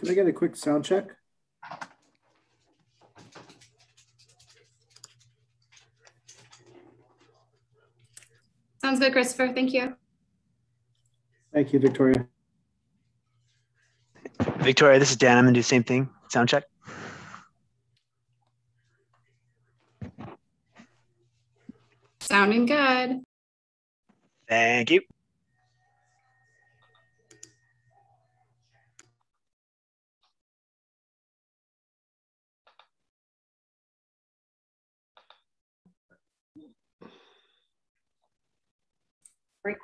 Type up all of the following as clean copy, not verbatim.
Can I get a quick sound check? Sounds good, Christopher. Thank you. Thank you, Victoria. Victoria, this is Dan. I'm going to do the same thing. Sound check. Sounding good. Thank you. Great.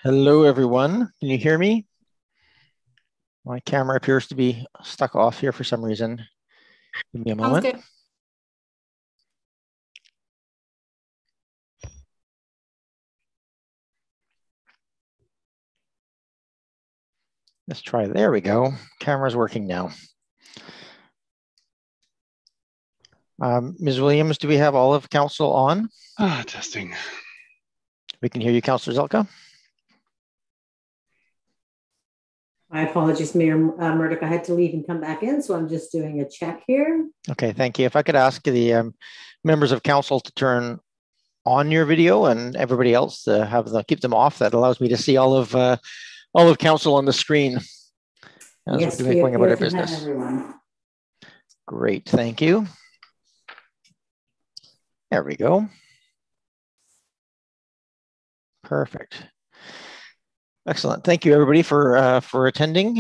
Hello, everyone. Can you hear me? My camera appears to be stuck off here for some reason. Give me a moment. Sounds good. Let's try. There we go. Camera's working now. Ms. Williams, do we have all of council on? Testing. We can hear you, Councillor Zelka. My apologies, Mayor Murdoch. I had to leave and come back in, so I'm just doing a check here. Okay, thank you. If I could ask the members of council to turn on your video and everybody else to keep them off, that allows me to see all of council on the screen as Yes, we're going about our to have business. everyone. Great, thank you. There we go. Perfect. Excellent. Thank you, everybody, for attending.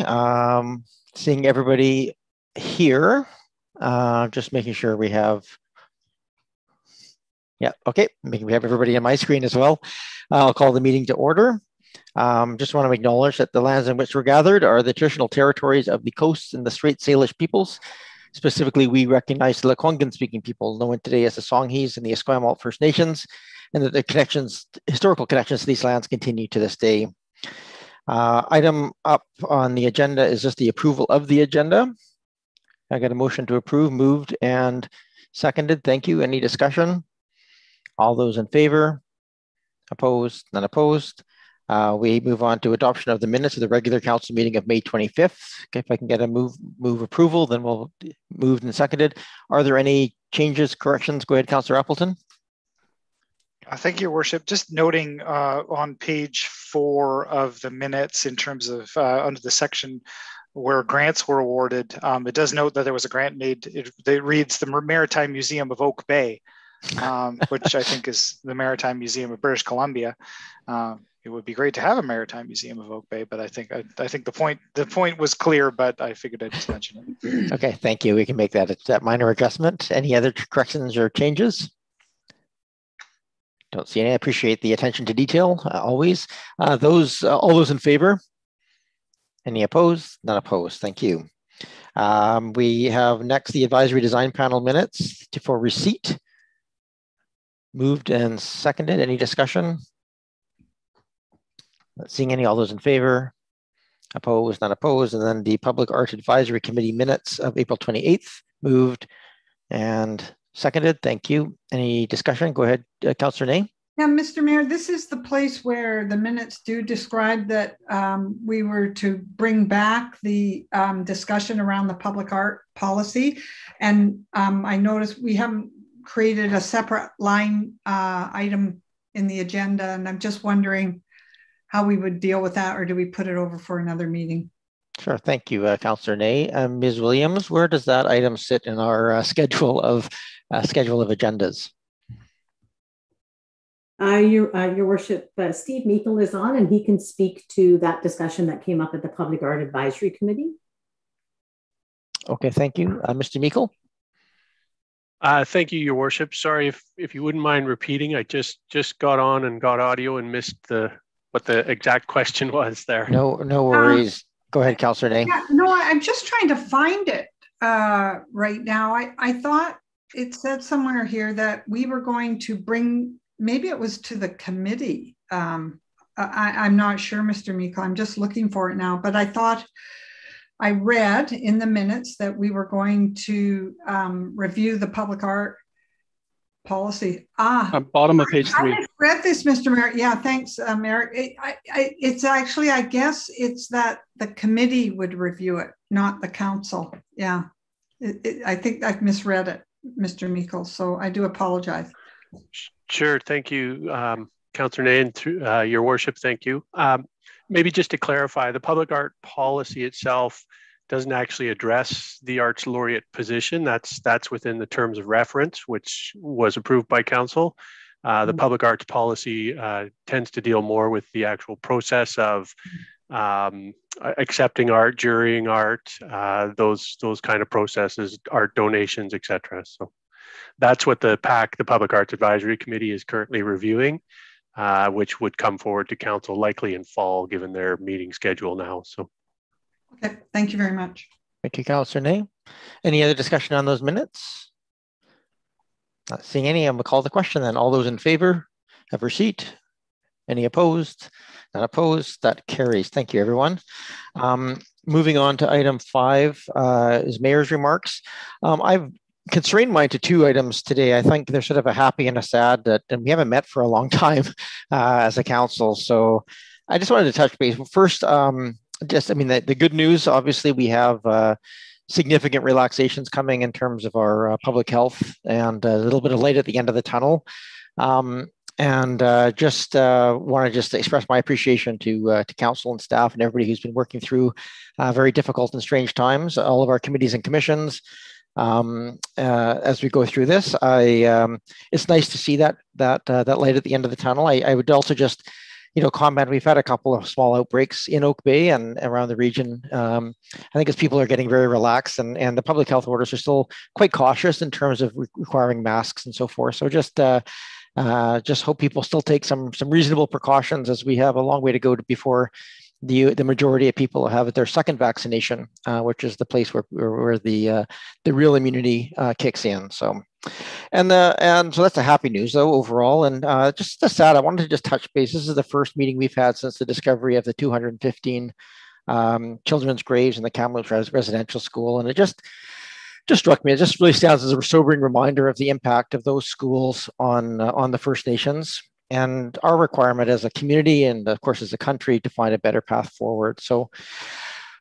Seeing everybody here. Just making sure we have. Yeah, okay. We have everybody on my screen as well. I'll call the meeting to order. Just want to acknowledge that the lands in which we're gathered are the traditional territories of the Coast and the Straits Salish peoples. Specifically, we recognize the Lekwungen-speaking people, known today as the Songhees and the Esquimalt First Nations, and that the historical connections to these lands continue to this day. Item up on the agenda is just the approval of the agenda. I got a motion to approve, moved and seconded. Thank you. Any discussion? All those in favor? Opposed? None opposed. We move on to adoption of the minutes of the regular council meeting of May 25th. Okay, if I can get a move approval, then we'll move and seconded. Are there any changes, corrections? Go ahead, Councillor Appleton. Thank you, Your Worship. Just noting on page 4 of the minutes in terms of under the section where grants were awarded, it does note that there was a grant made. It reads the Maritime Museum of Oak Bay, which I think is the Maritime Museum of British Columbia. It would be great to have a Maritime Museum of Oak Bay, but I think the point was clear, but I figured I'd just mention it. Okay, thank you. We can make that minor adjustment. Any other corrections or changes? Don't see any. I appreciate the attention to detail always. All those in favor? Any opposed? None opposed. Thank you. We have next the advisory design panel minutes for receipt. Moved and seconded. Any discussion? Not seeing any. All those in favor? Opposed? Not opposed. And then the Public Art Advisory Committee minutes of April 28th. Moved and seconded. Thank you. Any discussion? Go ahead, Councillor Ney. Yeah, Mr. Mayor, this is the place where the minutes do describe that we were to bring back the discussion around the public art policy. And I noticed we haven't created a separate line item in the agenda. And I'm just wondering how we would deal with that, or do we put it over for another meeting? Sure, thank you, Councillor Ney. Ms. Williams, where does that item sit in our schedule of agendas? Your Worship, Steve Meikle is on, and he can speak to that discussion that came up at the Public Art Advisory Committee. Okay, thank you. Mr. Meikle? Thank you, Your Worship. Sorry if you wouldn't mind repeating. I just got on and got audio and missed what the exact question was there. No worries. Go ahead, Councillor Ney. Yeah, no, I'm just trying to find it right now. I thought it said somewhere here that we were going to bring, maybe it was to the committee. I'm not sure, Mr. Meikle. I'm just looking for it now. But I thought I read in the minutes that we were going to review the public art policy. Bottom of page 3. I read this, Mr. Merritt. Yeah, thanks, Merritt. It's actually, I guess it's that the committee would review it, not the council. Yeah, I think I've misread it, Mr. Meikle, so I do apologize. Sure, thank you, Councillor Ney, and Your Worship, thank you. Maybe just to clarify, the public art policy itself doesn't actually address the Arts Laureate position. That's within the terms of reference, which was approved by Council. The public arts policy tends to deal more with the actual process of accepting art, jurying art, those kind of processes, art donations, etc. So that's what the PAC, the Public Arts Advisory Committee, is currently reviewing, which would come forward to Council likely in fall, given their meeting schedule now. So. Okay, thank you very much. Thank you, Councillor Ney. Any other discussion on those minutes? Not seeing any. I'm going to call the question then. All those in favor of receipt? Any opposed? Not opposed. That carries. Thank you, everyone. Moving on to item 5 is Mayor's remarks. I've constrained mine to 2 items today. I think there's sort of a happy and a sad and we haven't met for a long time as a council. So I just wanted to touch base. First, the good news, obviously, we have significant relaxations coming in terms of our public health and a little bit of light at the end of the tunnel. Want to express my appreciation to council and staff and everybody who's been working through very difficult and strange times, all of our committees and commissions. As we go through this, it's nice to see that light at the end of the tunnel. I would also just comment. We've had a couple of small outbreaks in Oak Bay and around the region. I think as people are getting very relaxed and the public health orders are still quite cautious in terms of requiring masks and so forth. So just hope people still take some reasonable precautions, as we have a long way to go before the majority of people have their second vaccination, which is the place where the real immunity kicks in. So, and so that's the happy news though overall. And just the sad, I wanted to just touch base. This is the first meeting we've had since the discovery of the 215 children's graves in the Kamloops Residential School, and it just struck me. It just really stands as a sobering reminder of the impact of those schools on the First Nations and our requirement as a community and of course as a country to find a better path forward. So,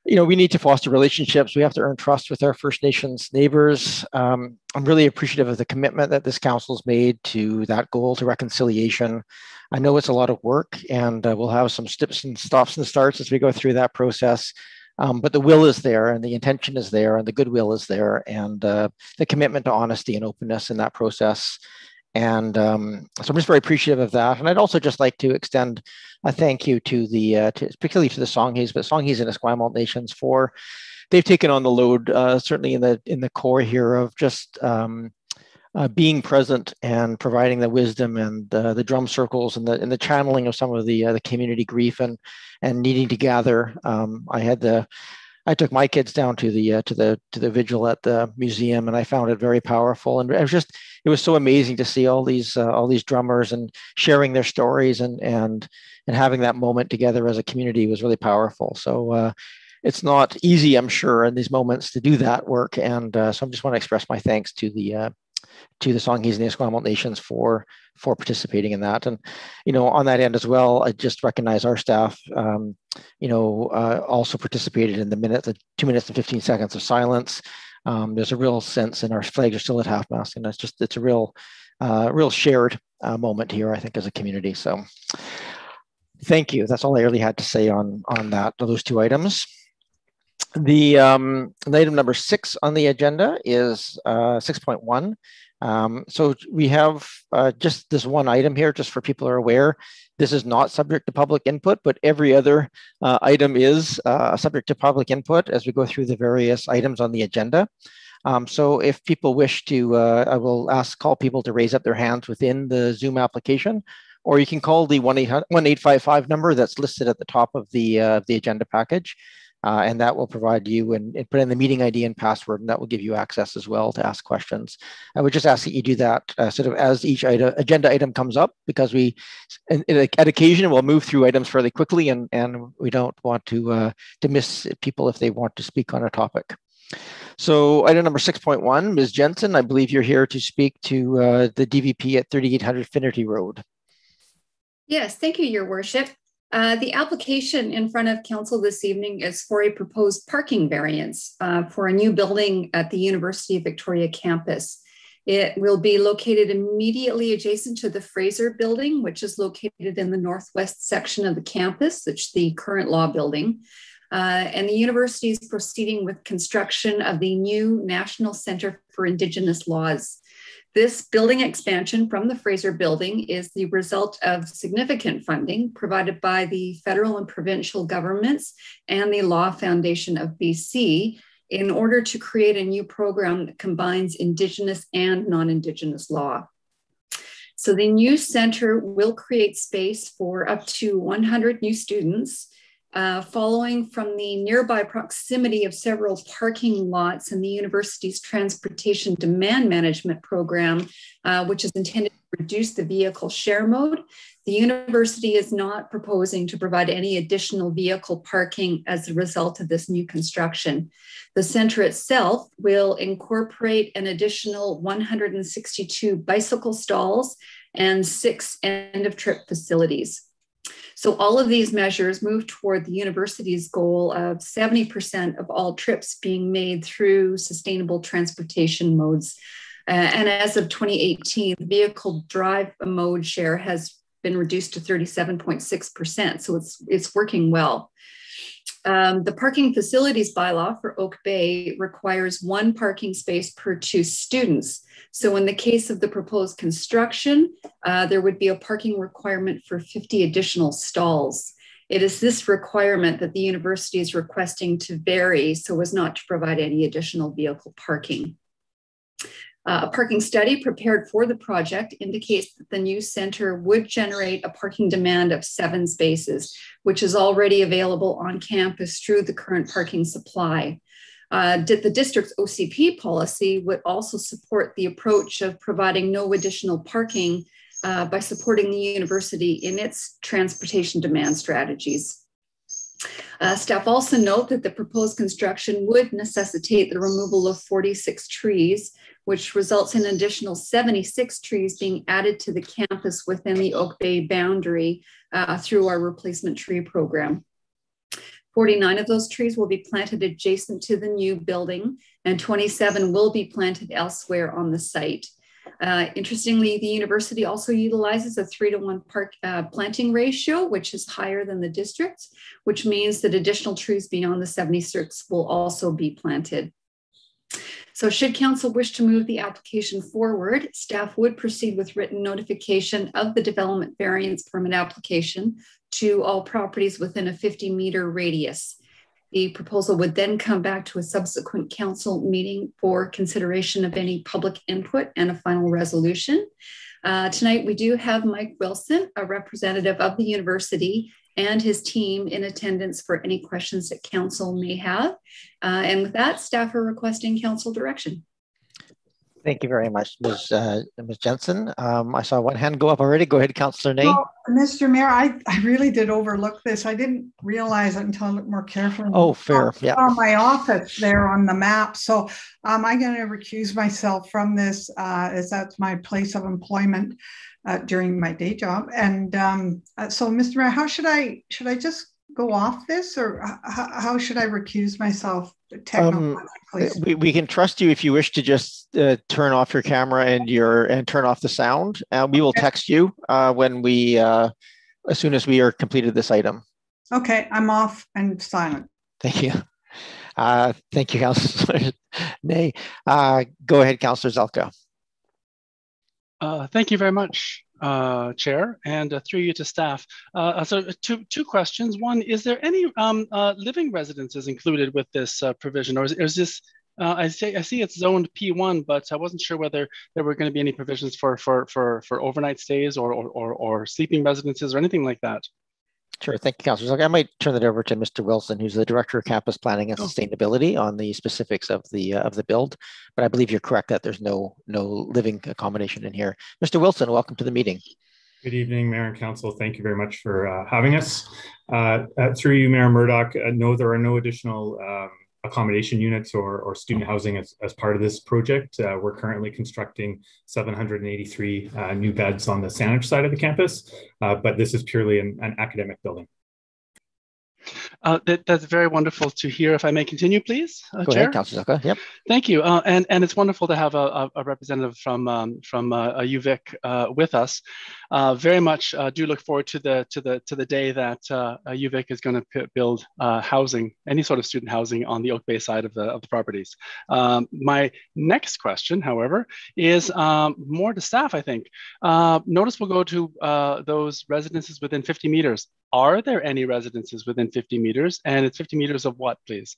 we need to foster relationships. We have to earn trust with our First Nations neighbors. I'm really appreciative of the commitment that this council's made to that goal, to reconciliation. I know it's a lot of work, and we'll have some steps and stops and starts as we go through that process. But the will is there, and the intention is there, and the goodwill is there, and the commitment to honesty and openness in that process. And so I'm just very appreciative of that. And I'd also just like to extend a thank you to particularly to the Songhees, but Songhees and Esquimalt nations they've taken on the load, certainly in the core here of just being present and providing the wisdom and the drum circles and the channeling of some of the community grief and needing to gather. I took my kids down to the vigil at the museum, and I found it very powerful. And it was so amazing to see all these drummers and sharing their stories and having that moment together as a community was really powerful. So it's not easy, I'm sure, in these moments to do that work. And so I just want to express my thanks to the Songhees and the Esquimalt nations for participating in that. And, on that end as well, I just recognize our staff, also participated in the 2 minutes and 15 seconds of silence. There's a real sense, and our flags are still at half-mast, and it's a real shared moment here, I think, as a community. So thank you. That's all I really had to say on those two items. The item number 6 on the agenda is 6.1. So we have just this one item here, just for people who are aware. This is not subject to public input, but every other item is subject to public input as we go through the various items on the agenda. So if people wish to, I will call people to raise up their hands within the Zoom application, or you can call the 1-855 number that's listed at the top of the agenda package. And that will provide you and put in the meeting ID and password, and that will give you access as well to ask questions. I would just ask that you do that sort of as each agenda item comes up, because at occasion we'll move through items fairly quickly, and we don't want to miss people if they want to speak on a topic. So item number 6.1, Ms. Jensen, I believe you're here to speak to the DVP at 3800 Finnerty Road. Yes, thank you, Your Worship. The application in front of Council this evening is for a proposed parking variance for a new building at the University of Victoria campus. It will be located immediately adjacent to the Fraser building, which is located in the northwest section of the campus, which is the current law building. And the university is proceeding with construction of the new National Centre for Indigenous Laws. This building expansion from the Fraser building is the result of significant funding provided by the federal and provincial governments and the Law Foundation of BC in order to create a new program that combines Indigenous and non-Indigenous law. So the new center will create space for up to 100 new students, following from the nearby proximity of several parking lots and the university's transportation demand management program, which is intended to reduce the vehicle share mode. The university is not proposing to provide any additional vehicle parking as a result of this new construction. The center itself will incorporate an additional 162 bicycle stalls and 6 end-of-trip facilities. So all of these measures move toward the university's goal of 70% of all trips being made through sustainable transportation modes. And as of 2018, the vehicle drive mode share has been reduced to 37.6%. So it's working well. The parking facilities bylaw for Oak Bay requires 1 parking space per 2 students. So in the case of the proposed construction, there would be a parking requirement for 50 additional stalls. It is this requirement that the university is requesting to vary so as not to provide any additional vehicle parking. A parking study prepared for the project indicates that the new center would generate a parking demand of 7 spaces, which is already available on campus through the current parking supply. The district's OCP policy would also support the approach of providing no additional parking by supporting the university in its transportation demand strategies. Staff also note that the proposed construction would necessitate the removal of 46 trees, which results in an additional 76 trees being added to the campus within the Oak Bay boundary through our replacement tree program. 49 of those trees will be planted adjacent to the new building, and 27 will be planted elsewhere on the site. Interestingly, the university also utilizes a 3-to-1 planting ratio, which is higher than the district's, which means that additional trees beyond the 76 will also be planted. So should council wish to move the application forward, staff would proceed with written notification of the development variance permit application to all properties within a 50-meter radius. The proposal would then come back to a subsequent council meeting for consideration of any public input and a final resolution. Tonight, we do have Mike Wilson, a representative of the university, and his team in attendance for any questions that council may have. And with that, staff are requesting council direction. Thank you very much, Ms. Jensen. I saw one hand go up already. Go ahead, Councillor Ney. Well, Mr. Mayor, I really did overlook this. I didn't realize it until I looked more carefully. Oh, fair. Yeah. On my office there on the map. So I'm going to recuse myself from this as that's my place of employment during my day job. And so, Mr. Mayor, how should I just go off this, or how should I recuse myself? We can trust you if you wish to just turn off your camera and turn off the sound. We will text you when we as soon as we are completed this item. Okay, I'm off and silent. Thank you. Thank you, Councillor Ney. Go ahead, Councillor Zelka. Thank you very much, Chair, and through you to staff. So two questions. One, is there any living residences included with this provision, or is this, I see it's zoned P1, but I wasn't sure whether there were going to be any provisions for overnight stays or sleeping residences or anything like that. Sure, thank you, Councillor. I might turn it over to Mr. Wilson, who's the Director of Campus Planning and Sustainability, on the specifics of the build. But I believe you're correct that there's no living accommodation in here. Mr. Wilson, welcome to the meeting. Good evening, Mayor and Council. Thank you very much for having us. Through you, Mayor Murdoch, no, there are no additional accommodation units or student housing as part of this project. We're currently constructing 783 new beds on the Salish side of the campus, but this is purely an academic building. That's very wonderful to hear. If I may continue, please, Go Chair. ahead, Councillor Zucca. Yep. Thank you. And it's wonderful to have a representative from UVic with us. Very much do look forward to the day that UVic is going to build housing, any sort of student housing, on the Oak Bay side of the properties. My next question, however, is more to staff. I think notice will go to those residences within 50 meters. Are there any residences within 50 meters? And it's 50 meters of what, please?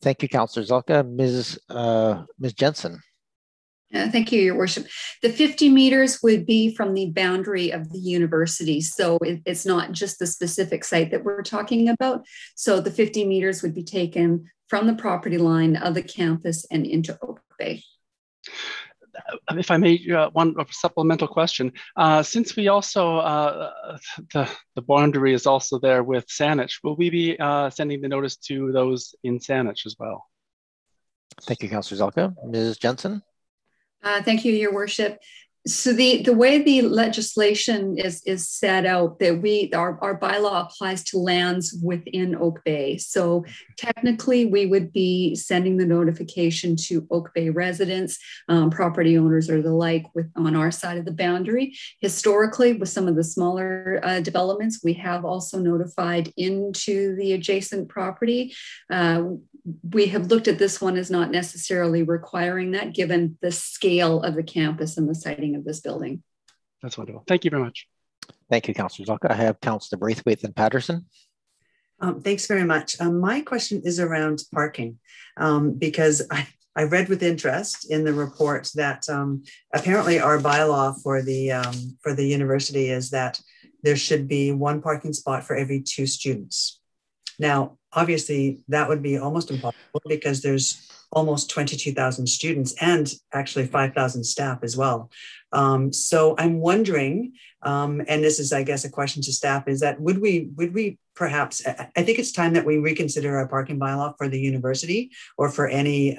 Thank you, Councillor Zelka. Ms. Jensen. Thank you, Your Worship. The 50 meters would be from the boundary of the university. So it's not just the specific site that we're talking about. So the 50 meters would be taken from the property line of the campus and into Oak Bay. If I may, one supplemental question. Since we also, the boundary is also there with Saanich, will we be sending the notice to those in Saanich as well? Thank you, Councillor Zelka. Ms. Jensen. Thank you, Your Worship. So the way the legislation is set out, that our bylaw applies to lands within Oak Bay. So technically, we would be sending the notification to Oak Bay residents, property owners, or the like, on our side of the boundary. Historically, with some of the smaller developments, we have also notified into the adjacent property. We have looked at this one as not necessarily requiring that, given the scale of the campus and the siting of this building. That's wonderful. Thank you very much. Thank you, Councillor Zalka. I have Councillor Braithwaite and Patterson. Thanks very much. My question is around parking, because I read with interest in the report that apparently our bylaw for the university is that there should be one parking spot for every 2 students. Now, obviously, that would be almost impossible because there's almost 22,000 students and actually 5,000 staff as well. So I'm wondering, and this is, I guess, a question to staff, is that would we perhaps, I think it's time that we reconsider our parking bylaw for the university or for any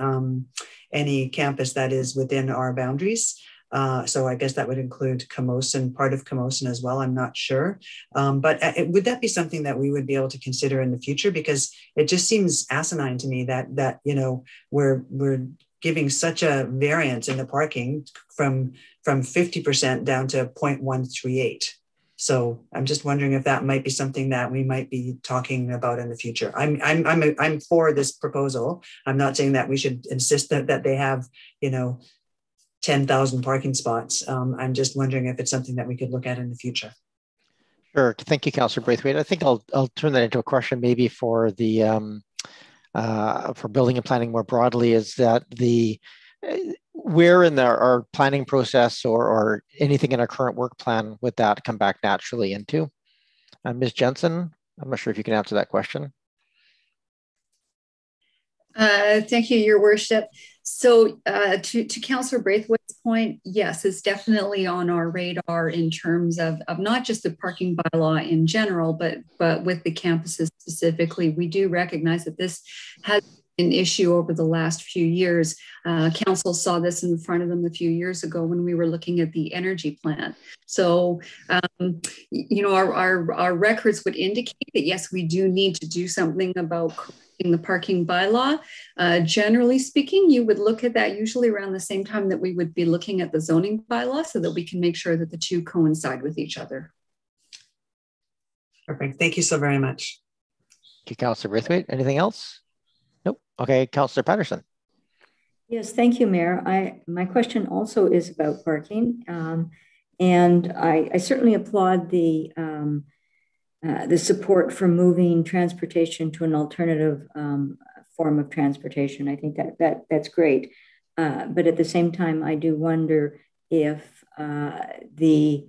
campus that is within our boundaries. So I guess that would include Camosun, part of Camosun as well. I'm not sure. But would that be something that we would be able to consider in the future? Because it just seems asinine to me that you know, we're giving such a variance in the parking from 50% down to 0.138. So I'm just wondering if that might be something that we might be talking about in the future. I'm for this proposal. I'm not saying that we should insist that they have, you know, 10,000 parking spots. I'm just wondering if it's something that we could look at in the future. Sure. Thank you, Councillor Braithwaite. I think I'll turn that into a question maybe for the for building and planning more broadly. Is that where in our planning process or anything in our current work plan would that come back naturally into? Ms. Jensen, I'm not sure if you can answer that question. Thank you, Your Worship. So to Councillor Braithwaite's point, yes, it's definitely on our radar in terms of not just the parking bylaw in general, but with the campuses specifically. We do recognize that this has been an issue over the last few years. Council saw this in front of them a few years ago when we were looking at the energy plan. So, you know, our records would indicate that, yes, we do need to do something about in the parking bylaw. Generally speaking, you would look at that usually around the same time that we would be looking at the zoning bylaw so that we can make sure that the two coincide with each other. Perfect. Thank you so very much. Thank you, Councillor Braithwaite. Anything else? Nope. Okay, Councillor Patterson. Yes, thank you, Mayor. My question also is about parking. And I certainly applaud the support for moving transportation to an alternative form of transportation. I think that's great. But at the same time, I do wonder if there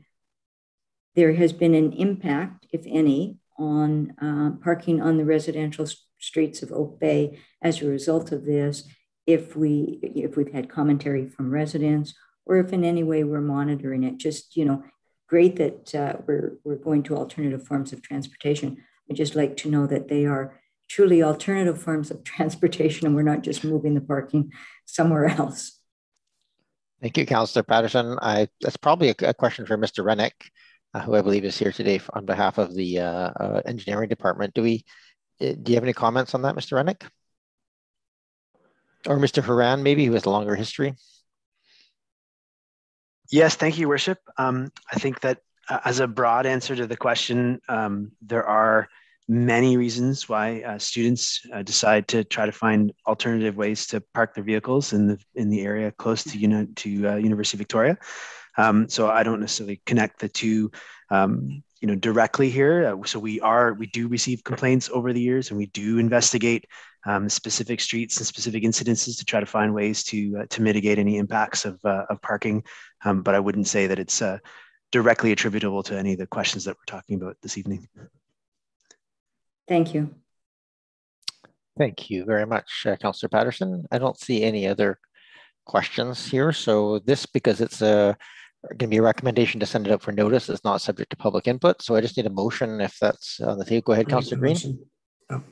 has been an impact, if any, on parking on the residential streets of Oak Bay as a result of this, if we've had commentary from residents, or if in any way we're monitoring it. Just, you know, great that we're going to alternative forms of transportation. I'd just like to know that they are truly alternative forms of transportation and we're not just moving the parking somewhere else. Thank you, Councillor Patterson. That's probably a question for Mr. Rennick, who I believe is here today on behalf of the engineering department. Do you have any comments on that, Mr. Rennick? Or Mr. Haran, maybe, who has a longer history? Yes, thank you, Your Worship. I think that as a broad answer to the question, there are many reasons why students decide to try to find alternative ways to park their vehicles in the area close to University of Victoria. So I don't necessarily connect the two directly here. So we do receive complaints over the years, and we do investigate specific streets and specific incidences to try to find ways to mitigate any impacts of parking. But I wouldn't say that it's directly attributable to any of the questions that we're talking about this evening. Thank you. Thank you very much, Councillor Patterson. I don't see any other questions here. So this, because it's going to be a recommendation to send it out for notice, is not subject to public input. So I just need a motion if that's on the table. Go ahead, Councillor Green. Oh.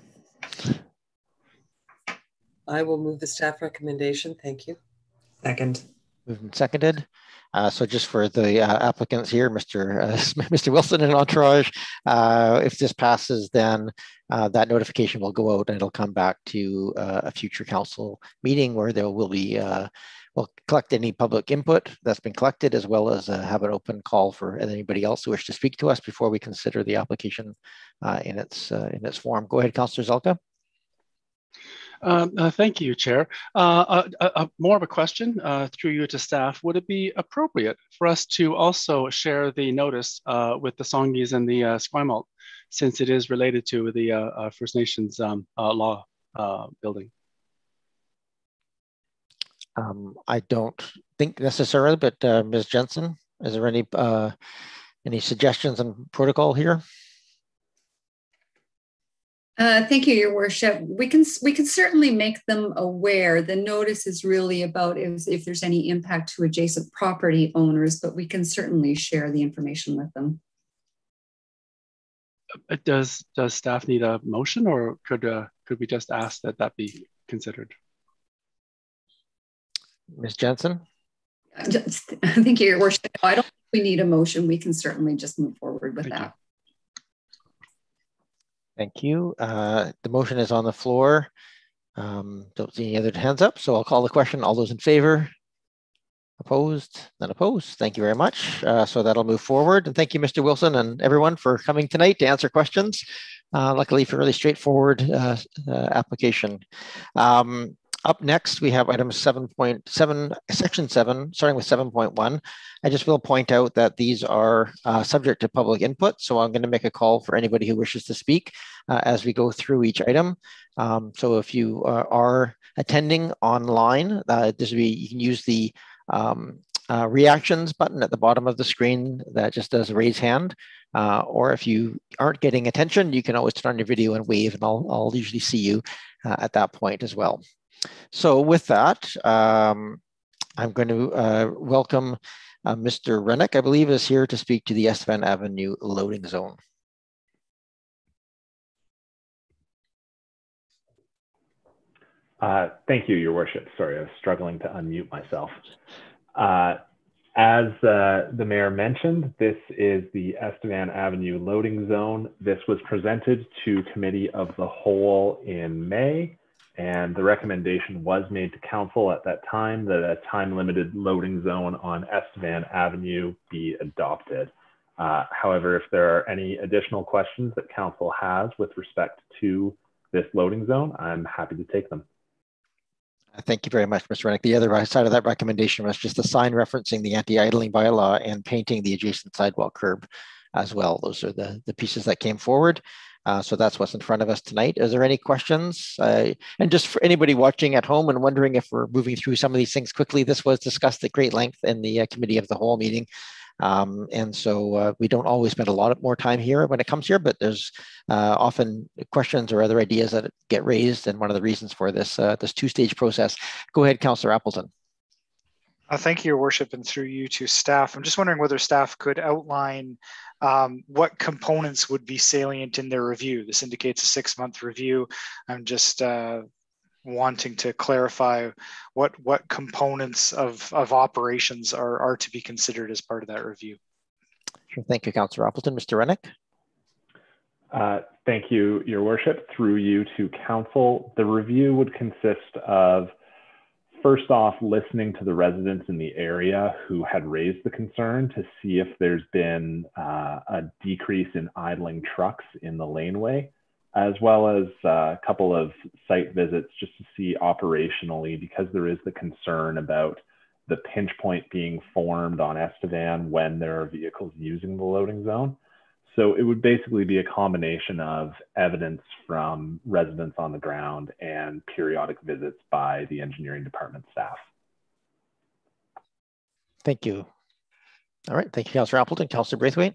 I will move the staff recommendation. Thank you. Second. Moved and seconded. So just for the applicants here, Mr. Wilson and entourage, if this passes, then that notification will go out and it'll come back to a future council meeting where there will be, we'll collect any public input that's been collected, as well as have an open call for anybody else who wish to speak to us before we consider the application in its form. Go ahead, Councillor Zelka. Thank you, Chair. More of a question through you to staff. Would it be appropriate for us to also share the notice with the Songhees and the Esquimalt, since it is related to the First Nations law building? I don't think necessarily, but Ms. Jensen, is there any suggestions on protocol here? Thank you, Your Worship. We can certainly make them aware. The notice is really about if there's any impact to adjacent property owners, but we can certainly share the information with them. Does staff need a motion, or could we just ask that that be considered? Ms. Jensen? Thank you, Your Worship. I don't think we need a motion. We can certainly just move forward with that. Thank you. The motion is on the floor. Don't see any other hands up, so I'll call the question. All those in favor? Opposed? None opposed. Thank you very much. So that'll move forward. And thank you, Mr. Wilson, and everyone for coming tonight to answer questions. Luckily for a really straightforward application. Up next, we have item 7.7, section 7, starting with 7.1. I just will point out that these are subject to public input, so I'm going to make a call for anybody who wishes to speak as we go through each item. So if you are attending online, you can use the reactions button at the bottom of the screen that just does a raise hand. Or if you aren't getting attention, you can always turn on your video and wave, and I'll usually see you at that point as well. So with that, I'm going to welcome Mr. Rennick, I believe, is here to speak to the Estevan Avenue loading zone. Thank you, Your Worship. Sorry, I was struggling to unmute myself. As the Mayor mentioned, this is the Estevan Avenue loading zone. This was presented to Committee of the Whole in May, and the recommendation was made to Council at that time that a time-limited loading zone on Estevan Avenue be adopted. However, if there are any additional questions that Council has with respect to this loading zone, I'm happy to take them. Thank you very much, Mr. Rennick. The other side of that recommendation was just a sign referencing the anti-idling bylaw and painting the adjacent sidewalk curb as well. Those are the pieces that came forward. So that's what's in front of us tonight. Is there any questions? And just for anybody watching at home and wondering if we're moving through some of these things quickly, this was discussed at great length in the Committee of the Whole meeting. And so we don't always spend a lot more time here when it comes here, but there's often questions or other ideas that get raised, and one of the reasons for this this two-stage process. Go ahead, Councillor Appleton. Thank you, Your Worship, and through you to staff. I'm just wondering whether staff could outline what components would be salient in their review. This indicates a 6-month review. I'm just wanting to clarify what components of operations are to be considered as part of that review. Sure. Thank you, Councillor Appleton. Mr. Rennick. Thank you, Your Worship. Through you to Council, the review would consist of, first off, listening to the residents in the area who had raised the concern to see if there's been a decrease in idling trucks in the laneway, as well as a couple of site visits just to see operationally, because there is the concern about the pinch point being formed on Estevan when there are vehicles using the loading zone. So it would basically be a combination of evidence from residents on the ground and periodic visits by the engineering department staff. Thank you. All right, thank you, Councillor Appleton. Councillor Braithwaite.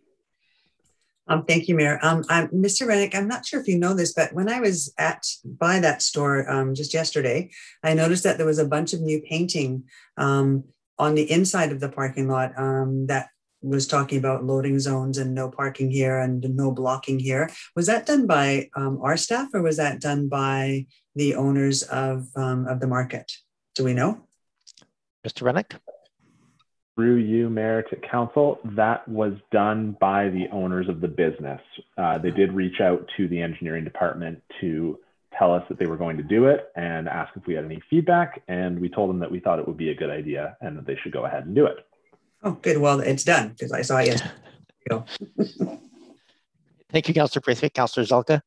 Thank you, Mayor. Mr. Rennick, I'm not sure if you know this, but when I was by that store just yesterday, I noticed that there was a bunch of new painting on the inside of the parking lot that was talking about loading zones and no parking here and no blocking here. Was that done by our staff, or was that done by the owners of the market? Do we know? Mr. Rennick? Through you, Mayor, to Council, that was done by the owners of the business. They did reach out to the engineering department to tell us that they were going to do it and ask if we had any feedback. And we told them that we thought it would be a good idea and that they should go ahead and do it. Oh, good. Well, it's done because I saw it yesterday. Thank you, Councillor Braithwaite. Councillor Zelka.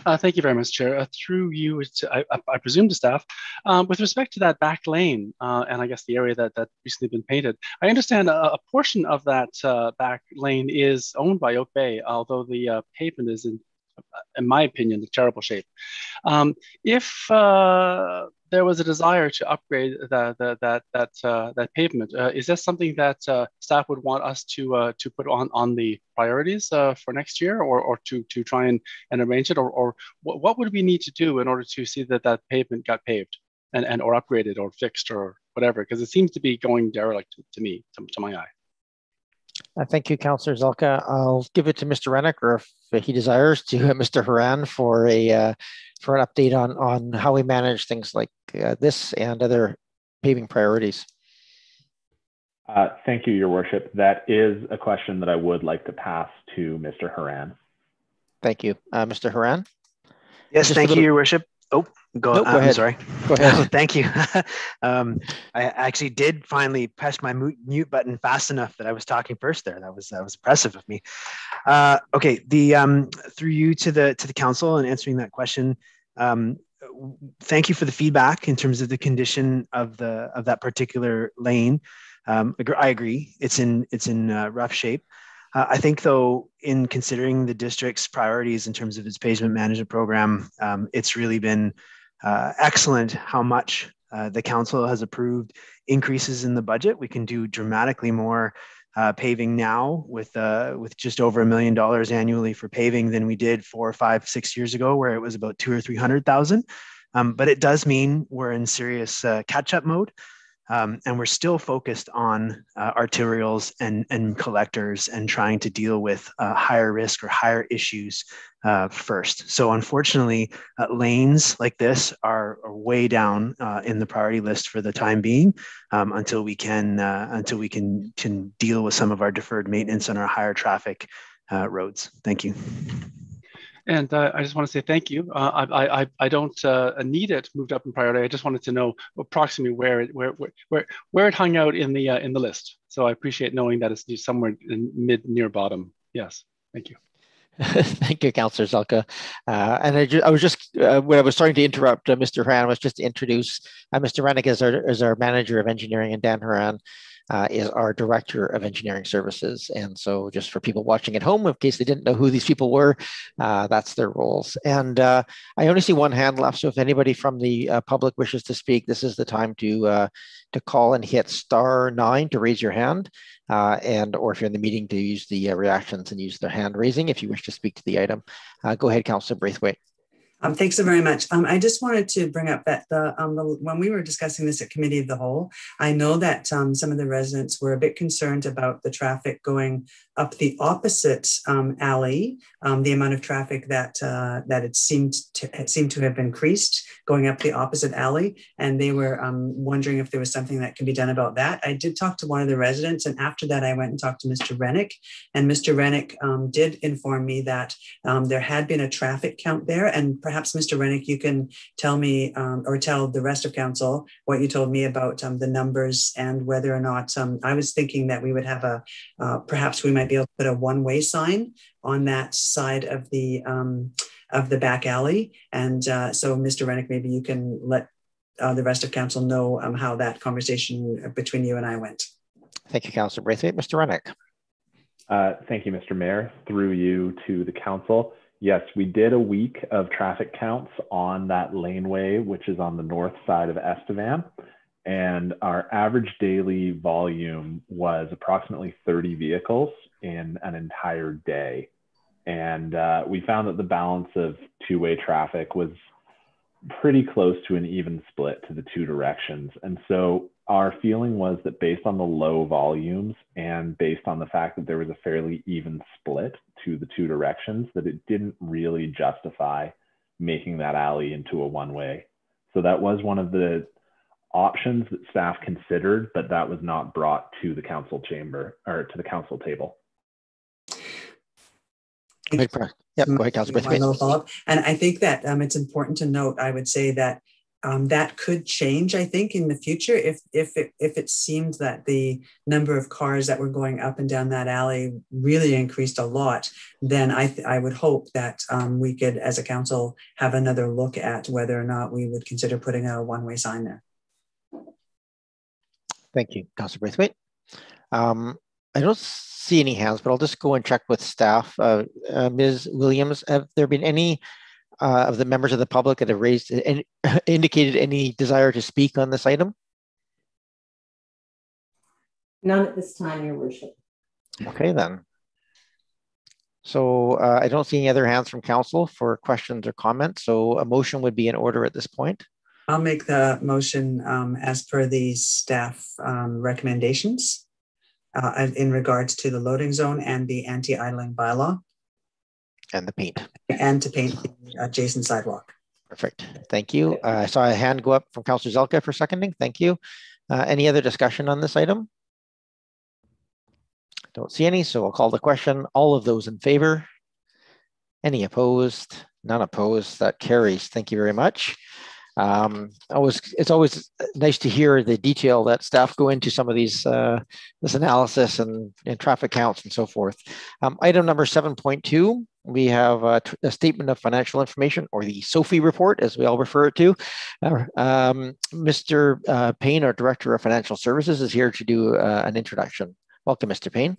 Thank you very much, Chair. Through you, I presume to staff, with respect to that back lane and I guess the area that recently been painted, I understand a portion of that back lane is owned by Oak Bay, although the pavement is in my opinion, a terrible shape. If there was a desire to upgrade that pavement, is that something that staff would want us to put on the priorities for next year, or to try and arrange it, or what would we need to do in order to see that pavement got paved and or upgraded or fixed or whatever? Because it seems to be going derelict to me, to my eye. Thank you, Councillor Zelka. I'll give it to Mr. Rennick, or if he desires, to Mr. Haran for an update on how we manage things like this and other paving priorities. Thank you, Your Worship. That is a question that I would like to pass to Mr. Haran. Thank you. Mr. Haran? Yes, thank you, Your Worship. Oh, go ahead. I'm sorry. Go ahead. Oh, thank you. I actually did finally press my mute button fast enough that I was talking first there. That was impressive of me. Okay, through you to the council and answering that question. Thank you for the feedback in terms of the condition of that particular lane. I agree. It's in rough shape. I think, though, in considering the district's priorities in terms of its pavement management program, it's really been excellent how much the council has approved increases in the budget. We can do dramatically more paving now with just over $1 million annually for paving than we did 4, 5, 6 years ago, where it was about 200,000 or 300,000. But it does mean we're in serious catch-up mode. And we're still focused on arterials and collectors and trying to deal with higher risk or higher issues first. So unfortunately, lanes like this are way down in the priority list for the time being until we can deal with some of our deferred maintenance on our higher traffic roads. Thank you. And I just want to say thank you. I don't need it moved up in priority. I just wanted to know approximately where it hung out in the list. So I appreciate knowing that it's somewhere in near bottom. Yes, thank you. Thank you, Councillor Zelka. And I was just when I was starting to interrupt Mr. Haran, was just to introduce Mr. Rennick as our manager of engineering, and Dan Haran is our Director of Engineering Services. And so just for people watching at home, in case they didn't know who these people were, that's their roles. And I only see one hand left. So if anybody from the public wishes to speak, this is the time to call and hit *9 to raise your hand. Or if you're in the meeting, to use the reactions and use their hand raising if you wish to speak to the item. Go ahead, Councillor Braithwaite. Thanks so very much. I just wanted to bring up that when we were discussing this at Committee of the Whole, I know that some of the residents were a bit concerned about the traffic going up the opposite alley, the amount of traffic that it seemed to have increased going up the opposite alley, and they were wondering if there was something that could be done about that. I did talk to one of the residents, and after that, I went and talked to Mr. Rennick, and Mr. Rennick did inform me that there had been a traffic count there, and perhaps Mr. Rennick, you can tell me or tell the rest of council what you told me about the numbers and whether or not I was thinking that we would have perhaps we might be able to put a one-way sign on that side of the back alley. And so Mr. Rennick, maybe you can let the rest of council know how that conversation between you and I went. Thank you, Councillor Braithwaite. Mr. Rennick. Thank you, Mr. Mayor. Through you to the council. Yes, we did a week of traffic counts on that laneway, which is on the north side of Estevan. And our average daily volume was approximately 30 vehicles in an entire day. And we found that the balance of two-way traffic was pretty close to an even split to the two directions. And so our feeling was that based on the low volumes and based on the fact that there was a fairly even split to the two directions, that it didn't really justify making that alley into a one-way. So that was one of the options that staff considered, but that was not brought to the council chamber or to the council table. Yep, go ahead, Councillor Braithwaite. And I think that it's important to note, I would say that that could change, I think, in the future if it seemed that the number of cars that were going up and down that alley really increased a lot, then I would hope that we could, as a council, have another look at whether or not we would consider putting a one-way sign there. Thank you, Councillor Braithwaite. I don't see any hands, but I'll just go and check with staff. Ms. Williams, have there been any of the members of the public that have raised and indicated any desire to speak on this item? None at this time, Your Worship. Okay, then. So I don't see any other hands from council for questions or comments. So a motion would be in order at this point. I'll make the motion as per the staff recommendations in regards to the loading zone and the anti-idling bylaw. And the paint. And to paint the adjacent sidewalk. Perfect. Thank you. I saw a hand go up from Councillor Zelka for seconding. Thank you. Any other discussion on this item? Don't see any, so I'll call the question. All of those in favor? Any opposed? None opposed. That carries. Thank you very much. It's always nice to hear the detail that staff go into some of these this analysis and traffic counts and so forth. Item number 7.2, we have a statement of financial information, or the SOFI report, as we all refer it to. Mr. Payne, our Director of Financial Services, is here to do an introduction. Welcome, Mr. Payne.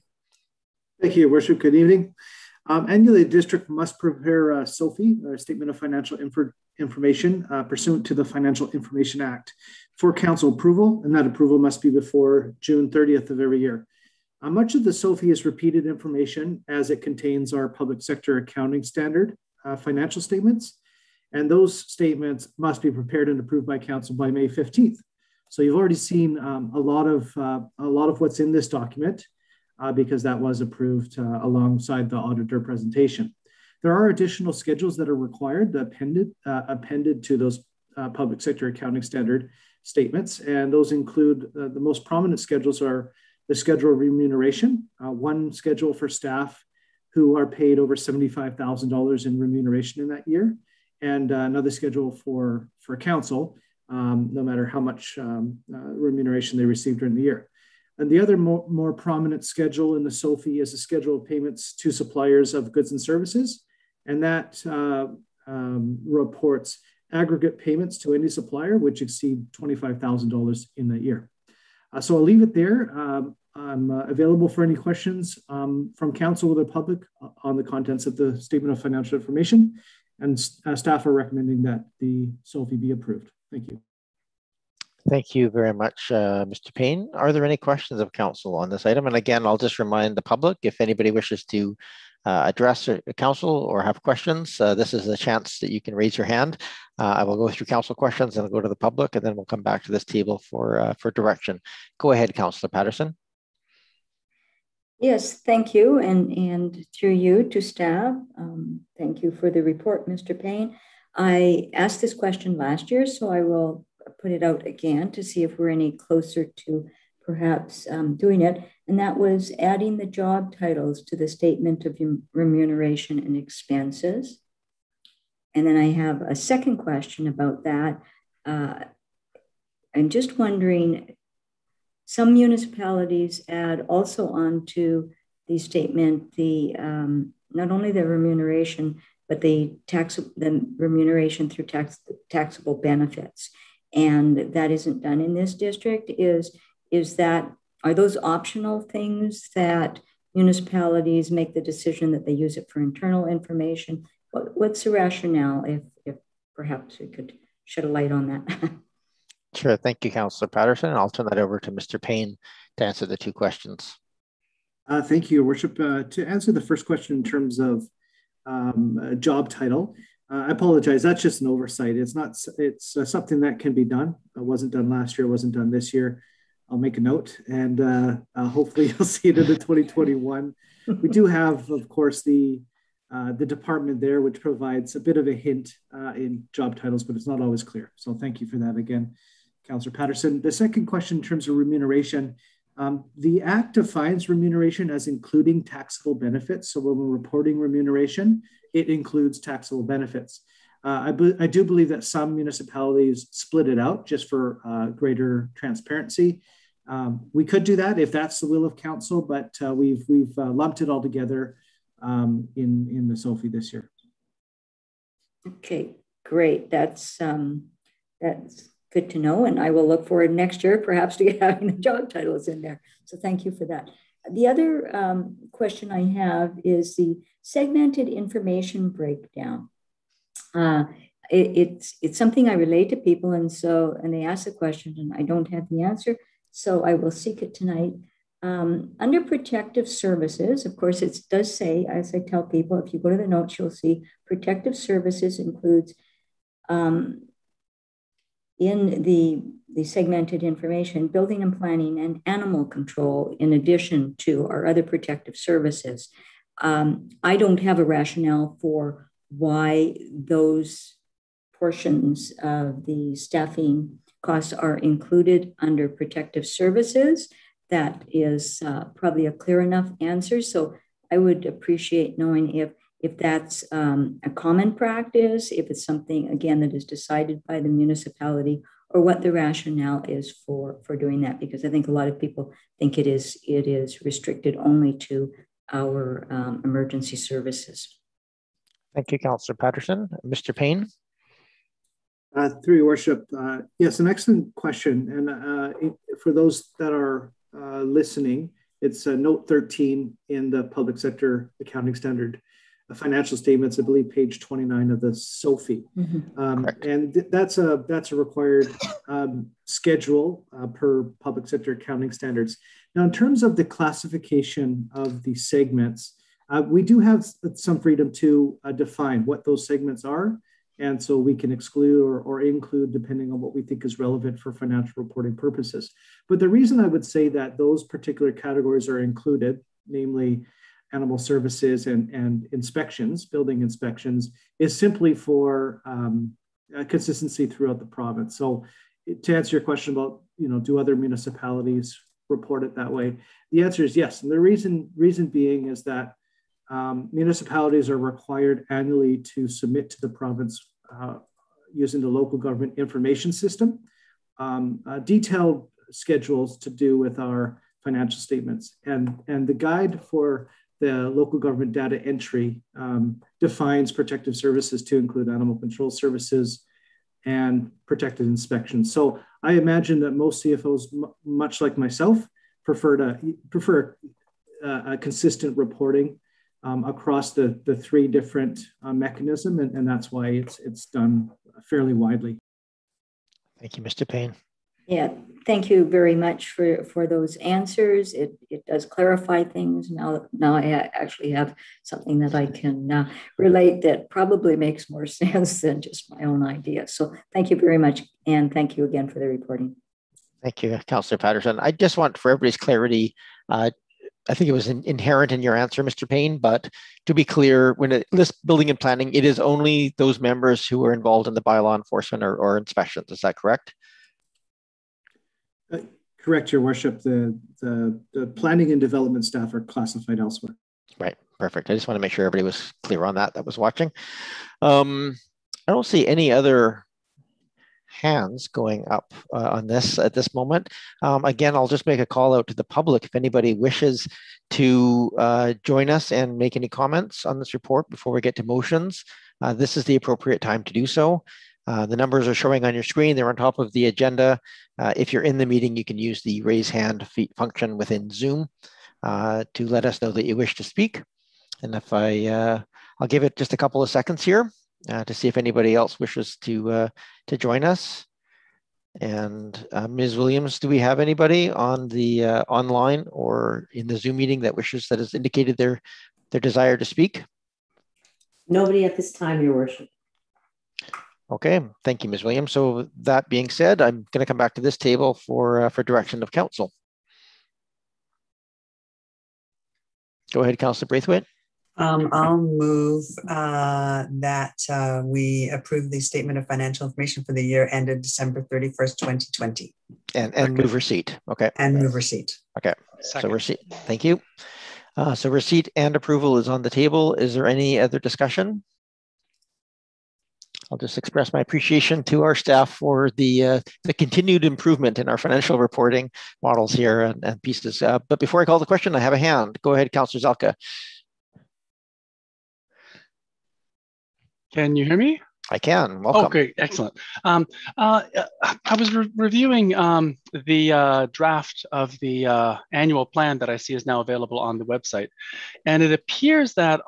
Thank you, Your Worship. Good evening. Annually, the district must prepare a SOFI, or a Statement of Financial Information, pursuant to the Financial Information Act for council approval, and that approval must be before June 30th of every year. Much of the SOFI is repeated information as it contains our public sector accounting standard financial statements, and those statements must be prepared and approved by council by May 15th. So you've already seen a lot of what's in this document because that was approved alongside the auditor presentation. There are additional schedules that are required, appended to those public sector accounting standard statements, and those include the most prominent schedules are the schedule of remuneration, one schedule for staff who are paid over $75,000 in remuneration in that year, and another schedule for council, no matter how much remuneration they received during the year. And the other more prominent schedule in the SOFI is a schedule of payments to suppliers of goods and services, and that reports aggregate payments to any supplier which exceed $25,000 in that year. So I'll leave it there. I'm available for any questions from council or the public on the contents of the Statement of Financial Information, and staff are recommending that the SOFI be approved. Thank you. Thank you very much, Mr. Payne. Are there any questions of council on this item? And again, I'll just remind the public, if anybody wishes to address council or have questions, this is a chance that you can raise your hand. I will go through council questions and I'll go to the public, and then we'll come back to this table for direction. Go ahead, Councillor Patterson. Yes, thank you. And through you to staff, thank you for the report, Mr. Payne. I asked this question last year, so I will put it out again to see if we're any closer to perhaps doing it. And that was adding the job titles to the statement of remuneration and expenses. And then I have a second question about that. I'm just wondering, some municipalities add also onto the statement the not only the remuneration, but the remuneration through taxable benefits. And that isn't done in this district. Are those optional things that municipalities make the decision that they use it for internal information? What's the rationale, if perhaps we could shed a light on that? Sure, thank you, Councillor Patterson. I'll turn that over to Mr. Payne to answer the two questions. Thank you, Your Worship. To answer the first question in terms of job title, I apologize. That's just an oversight. It's not. It's something that can be done. It wasn't done last year. Wasn't done this year. I'll make a note, and hopefully you'll see it in the 2021. We do have, of course, the department there, which provides a bit of a hint in job titles, but it's not always clear. So thank you for that again, Councillor Patterson. The second question in terms of remuneration, the Act defines remuneration as including taxable benefits. So when we're reporting remuneration, it includes taxable benefits. I do believe that some municipalities split it out just for greater transparency. We could do that if that's the will of council, but we've lumped it all together in the SOFI this year. Okay, great. That's good to know, and I will look forward next year perhaps to having the job titles in there. So thank you for that. The other question I have is the segmented information breakdown. It's something I relate to people, and they ask the question, and I don't have the answer, so I will seek it tonight. Under protective services, of course, it does say, as I tell people, if you go to the notes, you'll see protective services includes in the segmented information, building and planning and animal control, in addition to our other protective services. I don't have a rationale for why those portions of the staffing costs are included under protective services. That is probably a clear enough answer. So I would appreciate knowing if that's a common practice, if it's something, again, that is decided by the municipality, or what the rationale is for doing that, because I think a lot of people think it is restricted only to our emergency services. Thank you, Councillor Patterson. Mr. Payne. Through your worship, yes, an excellent question. And for those that are listening, it's note 13 in the public sector accounting standard financial statements, I believe page 29 of the SOFI. And that's a required schedule per public sector accounting standards. Now, in terms of the classification of the segments, we do have some freedom to define what those segments are. And so we can exclude or include depending on what we think is relevant for financial reporting purposes. But the reason I would say that those particular categories are included, namely animal services and inspections, building inspections, is simply for consistency throughout the province. So to answer your question about, do other municipalities report it that way? The answer is yes. And the reason being is that municipalities are required annually to submit to the province using the local government information system, detailed schedules to do with our financial statements. And the guide for the local government data entry defines protective services to include animal control services and protected inspections. So I imagine that most CFOs, much like myself, prefer a consistent reporting across the three different mechanisms, and that's why it's done fairly widely. Thank you, Mr. Payne. Yeah, thank you very much for those answers. It does clarify things. Now I actually have something that I can relate that probably makes more sense than just my own idea. So thank you very much, and thank you again for the reporting. Thank you, Councillor Patterson. I just want, for everybody's clarity, I think it was inherent in your answer, Mr. Payne, but to be clear, when it lists building and planning, it is only those members who are involved in the bylaw enforcement or inspections. Is that correct? Correct, Your Worship. The planning and development staff are classified elsewhere. Right, perfect. I just want to make sure everybody was clear on that was watching. I don't see any other hands going up on this at this moment. Again, I'll just make a call out to the public. If anybody wishes to join us and make any comments on this report before we get to motions, this is the appropriate time to do so. The numbers are showing on your screen. They're on top of the agenda. If you're in the meeting, you can use the raise hand function within Zoom to let us know that you wish to speak. And if I'll give it just a couple of seconds here to see if anybody else wishes to join us. And Ms. Williams, do we have anybody on the online or in the Zoom meeting that has indicated their desire to speak? Nobody at this time, Your Worship. Okay, thank you, Ms. Williams. So that being said, I'm going to come back to this table for direction of council. Go ahead, Councillor Braithwaite. I'll move that we approve the statement of financial information for the year ended December 31st, 2020. And move receipt. Okay. And move receipt. Okay. Second. So receipt. Thank you. So receipt and approval is on the table. Is there any other discussion? I'll just express my appreciation to our staff for the continued improvement in our financial reporting models here and pieces. But before I call the question, I have a hand. Go ahead, Councillor Zelka. Can you hear me? I can. Welcome. Oh, great. Excellent. I was reviewing the draft of the annual plan that I see is now available on the website. And it appears that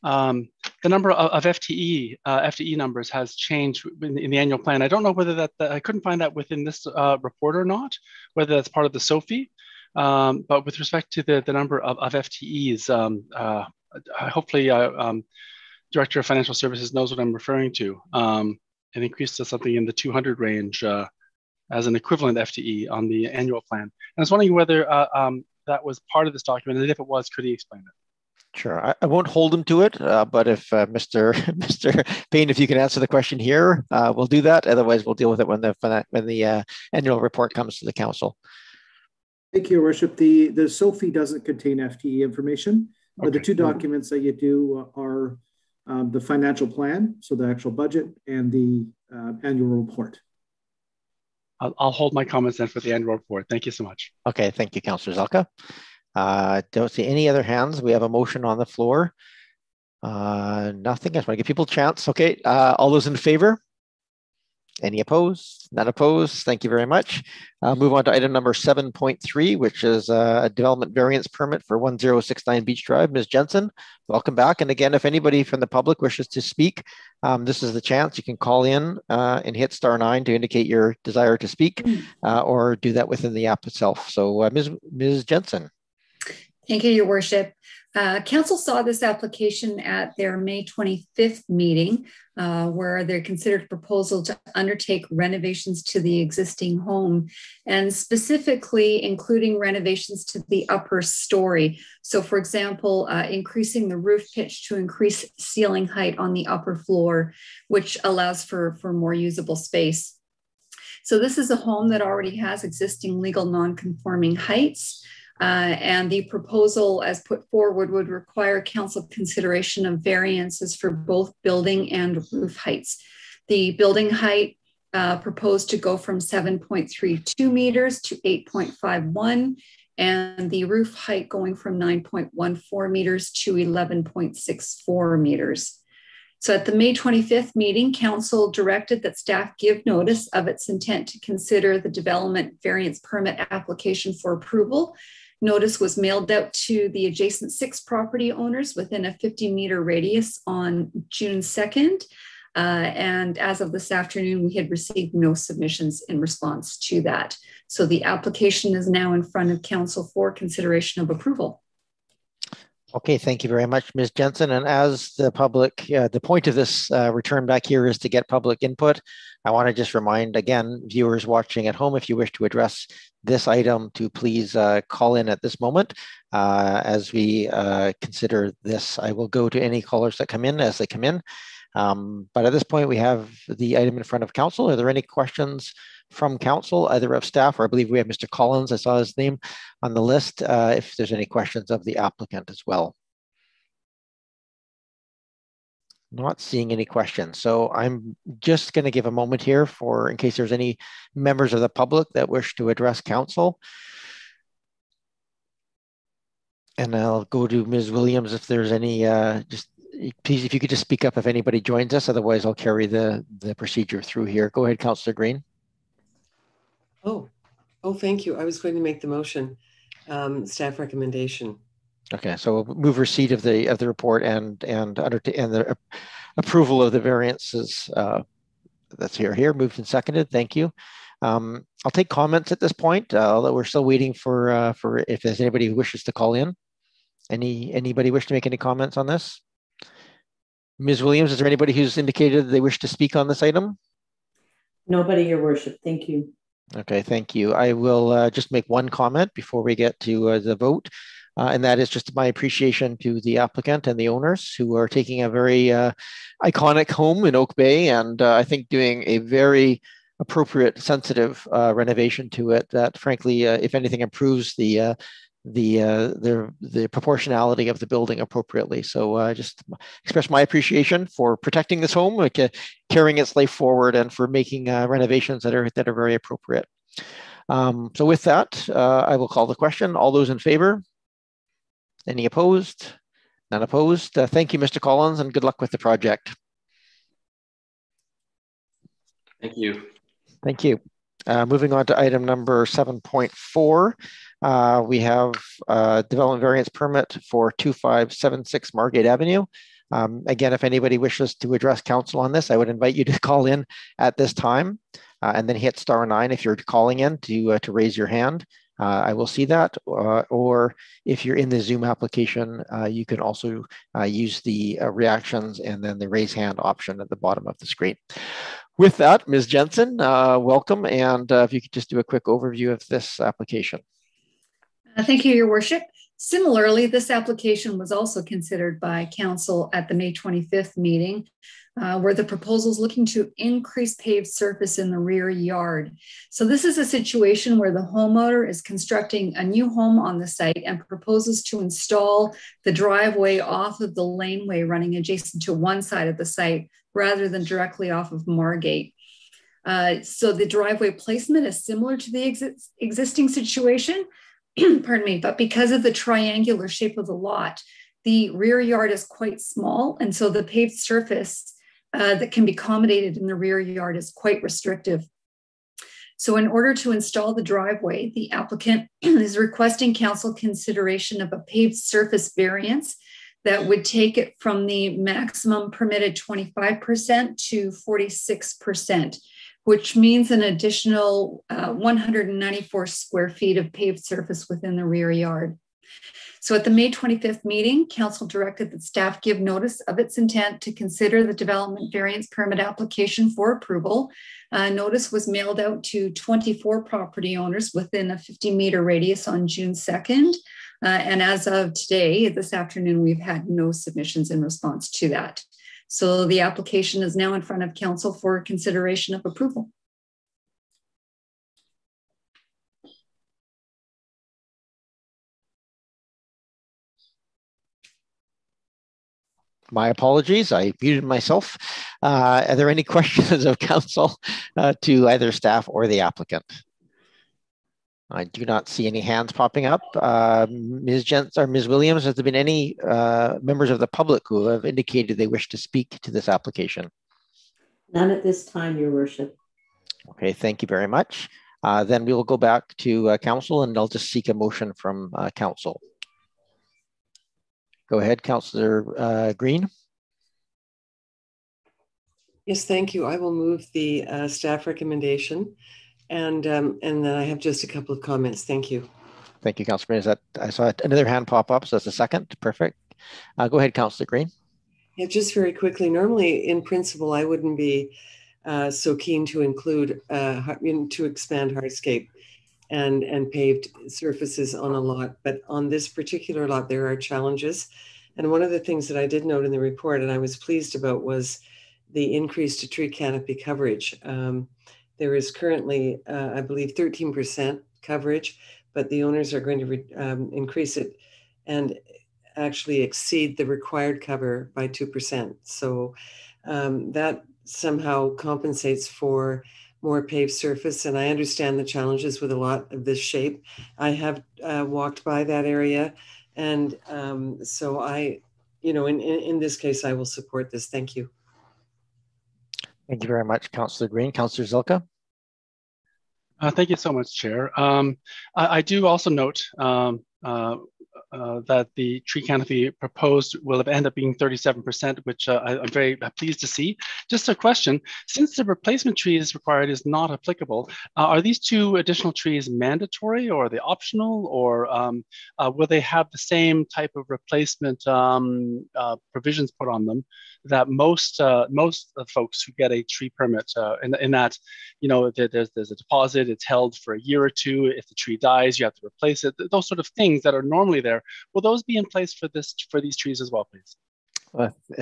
the number of FTE numbers has changed in the annual plan. I don't know whether I couldn't find that within this report or not, whether that's part of the SOFI. But with respect to the number of FTEs, hopefully Director of Financial Services knows what I'm referring to. It increased to something in the 200 range as an equivalent FTE on the annual plan. And I was wondering whether that was part of this document, and if it was, could he explain it? Sure. I won't hold him to it, but if Mr. Payne, if you can answer the question here, we'll do that. Otherwise, we'll deal with it when the annual report comes to the council. Thank you, Your Worship. The SOFI doesn't contain FTE information, but the two documents that you do are the financial plan, so the actual budget, and the annual report. I'll hold my comments then for the annual report. Thank you so much. Okay, thank you, Councillor Zelka. Don't see any other hands. We have a motion on the floor. Nothing. I just want to give people a chance. Okay, all those in favor? Any opposed? None opposed. Thank you very much. Move on to item number 7.3, which is a development variance permit for 1069 Beach Drive. Ms. Jensen, welcome back. And again, if anybody from the public wishes to speak, this is the chance. You can call in and hit *9 to indicate your desire to speak, or do that within the app itself. So Ms. Jensen. Thank you, Your Worship. Council saw this application at their May 25th meeting, where they considered a proposal to undertake renovations to the existing home, and specifically including renovations to the upper story. So, for example, increasing the roof pitch to increase ceiling height on the upper floor, which allows for more usable space. So this is a home that already has existing legal non-conforming heights. And the proposal as put forward would require council consideration of variances for both building and roof heights. The building height proposed to go from 7.32 meters to 8.51, and the roof height going from 9.14 meters to 11.64 meters. So at the May 25th meeting, council directed that staff give notice of its intent to consider the development variance permit application for approval. Notice was mailed out to the adjacent 6 property owners within a 50-meter radius on June 2nd. And as of this afternoon, we had received no submissions in response to that. So the application is now in front of council for consideration of approval. Okay, thank you very much, Ms. Jensen. And as the public, the point of this return back here is to get public input. I want to just remind, again, viewers watching at home, if you wish to address this item, to please call in at this moment. As we consider this, I will go to any callers that come in as they come in. But at this point, we have the item in front of council. Are there any questions from council, either of staff, or I believe we have Mr. Collins, I saw his name on the list, if there's any questions of the applicant as well. Not seeing any questions. So I'm just going to give a moment here for, in case there's any members of the public that wish to address council. And I'll go to Ms. Williams if there's any, just please, if you could just speak up if anybody joins us, otherwise I'll carry the procedure through here. Go ahead, Councillor Green. Oh, thank you. I was going to make the motion, staff recommendation. Okay, so we'll move receipt of the report and the approval of the variances. That's here. Moved and seconded. Thank you. I'll take comments at this point. Although we're still waiting for if there's anybody who wishes to call in. Anybody wish to make any comments on this? Ms. Williams, is there anybody who's indicated they wish to speak on this item? Nobody, Your Worship. Thank you. Okay, thank you. I will just make one comment before we get to the vote. And that is just my appreciation to the applicant and the owners who are taking a very iconic home in Oak Bay, and I think doing a very appropriate, sensitive renovation to it that, frankly, if anything, improves the proportionality of the building appropriately. So just express my appreciation for protecting this home, carrying its life forward, and for making renovations that are very appropriate. So with that, I will call the question. All those in favor? Any opposed? None opposed. Thank you, Mr. Collins, and good luck with the project. Thank you. Thank you. Moving on to item number 7.4, we have development variance permit for 2576 Margate Avenue. Again, if anybody wishes to address council on this, I would invite you to call in at this time and then hit *9 if you're calling in to raise your hand. I will see that, or if you're in the Zoom application, you can also use the reactions and then the raise hand option at the bottom of the screen. With that, Ms. Jensen, welcome, and if you could just do a quick overview of this application. Thank you, Your Worship. Similarly, this application was also considered by Council at the May 25th meeting, where the proposal is looking to increase paved surface in the rear yard. So this is a situation where the homeowner is constructing a new home on the site and proposes to install the driveway off of the laneway running adjacent to one side of the site rather than directly off of Margate. So the driveway placement is similar to the existing situation, pardon me, but because of the triangular shape of the lot, the rear yard is quite small, and so the paved surface that can be accommodated in the rear yard is quite restrictive. So in order to install the driveway, the applicant is requesting council consideration of a paved surface variance that would take it from the maximum permitted 25% to 46%, which means an additional 194 square feet of paved surface within the rear yard. So at the May 25th meeting, council directed that staff give notice of its intent to consider the development variance permit application for approval. Notice was mailed out to 24 property owners within a 50-meter radius on June 2nd. And as of today, this afternoon, we've had no submissions in response to that. So the application is now in front of council for consideration of approval. My apologies, I muted myself. Are there any questions of council to either staff or the applicant? I do not see any hands popping up. Ms. Jens or Ms. Williams, has there been any members of the public who have indicated they wish to speak to this application? None at this time, Your Worship. Okay, thank you very much. Then we will go back to council, and I'll just seek a motion from council. Go ahead, Councillor Green. Yes, thank you. I will move the staff recommendation. And then I have just a couple of comments. Thank you. Thank you, Councillor Green. Is that, I saw another hand pop up, so that's a second. Perfect. Go ahead, Councillor Green. Yeah, just very quickly. Normally, in principle, I wouldn't be so keen to include to expand hardscape and paved surfaces on a lot, but on this particular lot, there are challenges. And one of the things that I did note in the report, and I was pleased about, was the increase to tree canopy coverage. There is currently, I believe, 13% coverage, but the owners are going to increase it and actually exceed the required cover by 2%. So that somehow compensates for more paved surface. And I understand the challenges with a lot of this shape. I have walked by that area. And so I, in this case, I will support this. Thank you. Thank you very much, Councillor Green. Councillor Zilka. Thank you so much, Chair. I do also note that the tree canopy proposed will end up being 37%, which I'm very pleased to see. Just a question, since the replacement tree is required is not applicable, are these 2 additional trees mandatory, or are they optional, or will they have the same type of replacement provisions put on them that most folks who get a tree permit, in that, there's a deposit, it's held for a year or 2. If the tree dies, you have to replace it. Those sort of things that are normally there there. Will those be in place for these trees as well, please?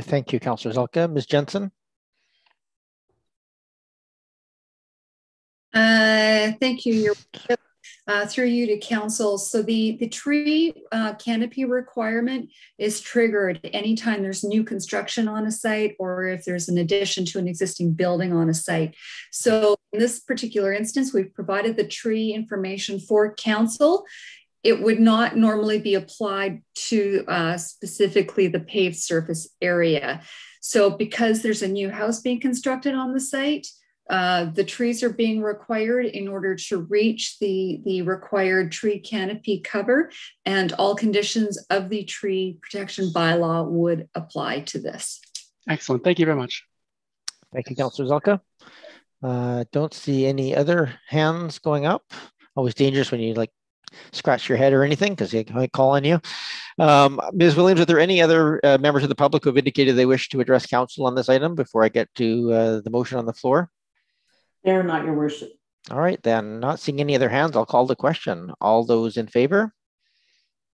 Thank you, Councillor Zelka. Ms. Jensen? Thank you, Your Worship. Through you to Council. So the tree canopy requirement is triggered anytime there's new construction on a site or if there's an addition to an existing building on a site. So in this particular instance, we've provided the tree information for Council. It would not normally be applied to specifically the paved surface area. So because there's a new house being constructed on the site, the trees are being required in order to reach the required tree canopy cover, and all conditions of the tree protection bylaw would apply to this. Excellent. Thank you very much. Thank you, Councillor Zelka. Don't see any other hands going up. Always dangerous when you like scratch your head or anything because they might call on you. Ms. Williams, are there any other members of the public who have indicated they wish to address Council on this item before I get to the motion on the floor? There are not, Your Worship. All right, then, not seeing any other hands, I'll call the question. All those in favor?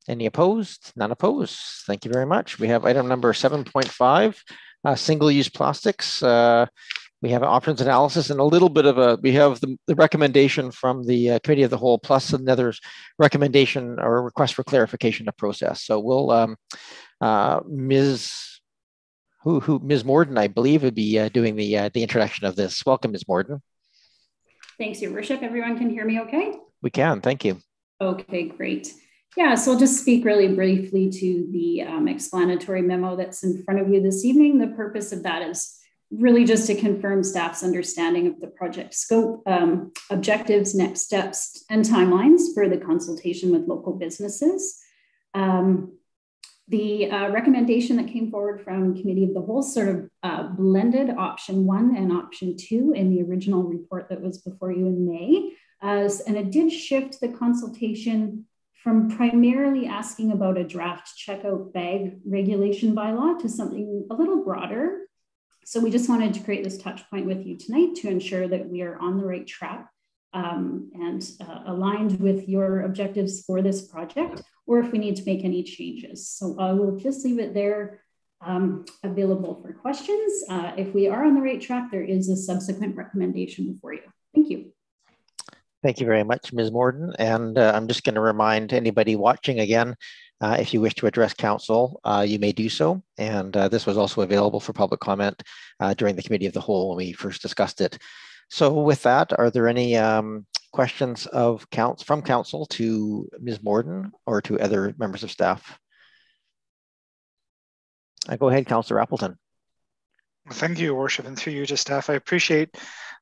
Any opposed? None opposed. Thank you very much. We have item number 7.5, single-use plastics. We have an options analysis and a little bit of we have the recommendation from the Committee of the Whole plus another recommendation or request for clarification of process. So we'll, Ms. Morden, I believe, would be doing the introduction of this. Welcome, Ms. Morden. Thanks, Your Worship. Everyone can hear me okay? We can, thank you. Okay, great. Yeah, so I'll just speak really briefly to the explanatory memo that's in front of you this evening. The purpose of that is really just to confirm staff's understanding of the project scope, objectives, next steps, and timelines for the consultation with local businesses. The recommendation that came forward from Committee of the Whole sort of blended option 1 and option 2 in the original report that was before you in May. And it did shift the consultation from primarily asking about a draft checkout bag regulation bylaw to something a little broader. So we just wanted to create this touch point with you tonight to ensure that we are on the right track and aligned with your objectives for this project, or if we need to make any changes. So I will just leave it there available for questions. If we are on the right track, there is a subsequent recommendation before you. Thank you. Thank you very much, Ms. Morden. And I'm just going to remind anybody watching again, if you wish to address Council, you may do so. And this was also available for public comment during the Committee of the Whole when we first discussed it. So with that, are there any questions from Council to Ms. Morden or to other members of staff? Go ahead, Councillor Appleton. Thank you, Your Worship, and through you to staff. I appreciate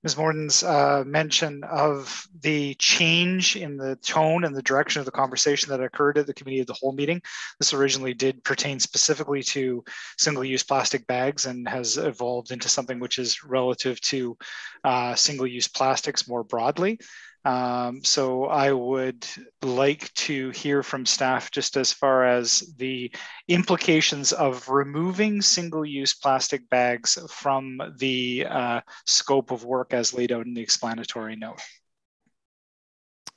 Ms. Morden's mention of the change in the tone and the direction of the conversation that occurred at the Committee of the Whole meeting. This originally did pertain specifically to single-use plastic bags and has evolved into something which is relative to single-use plastics more broadly. So I would like to hear from staff just as far as the implications of removing single-use plastic bags from the scope of work as laid out in the explanatory note.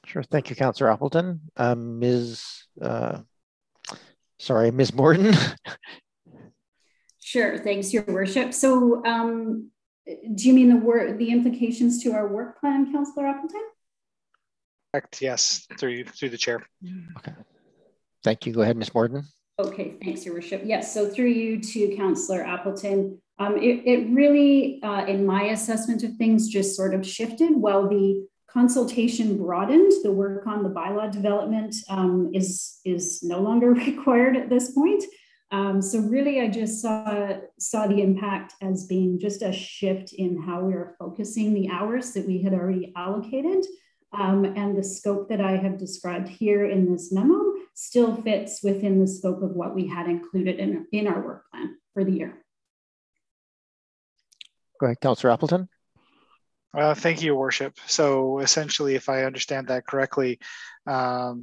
Sure, thank you, Councillor Appleton. Ms. Morden. Sure, thanks, Your Worship. So do you mean the implications to our work plan, Councillor Appleton? Correct, yes, through the chair. Okay, thank you. Go ahead, Ms. Morden. Okay, thanks, Your Worship. Yes, so through you to Councillor Appleton, it really, in my assessment of things, just sort of shifted. While the consultation broadened, the work on the bylaw development is no longer required at this point. So really, I just saw the impact as being just a shift in how we are focusing the hours that we had already allocated. And the scope that I have described here in this memo still fits within the scope of what we had included in our work plan for the year. Go ahead, Councillor Appleton. Thank you, Your Worship. So essentially, if I understand that correctly, the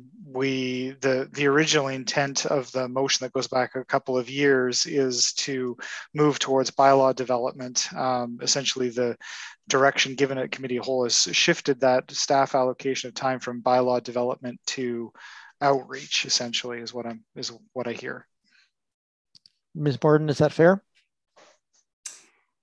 original intent of the motion that goes back a couple of years is to move towards bylaw development. Essentially, the direction given at Committee of Whole has shifted that staff allocation of time from bylaw development to outreach. Essentially, is what I hear. Ms. Borden, is that fair?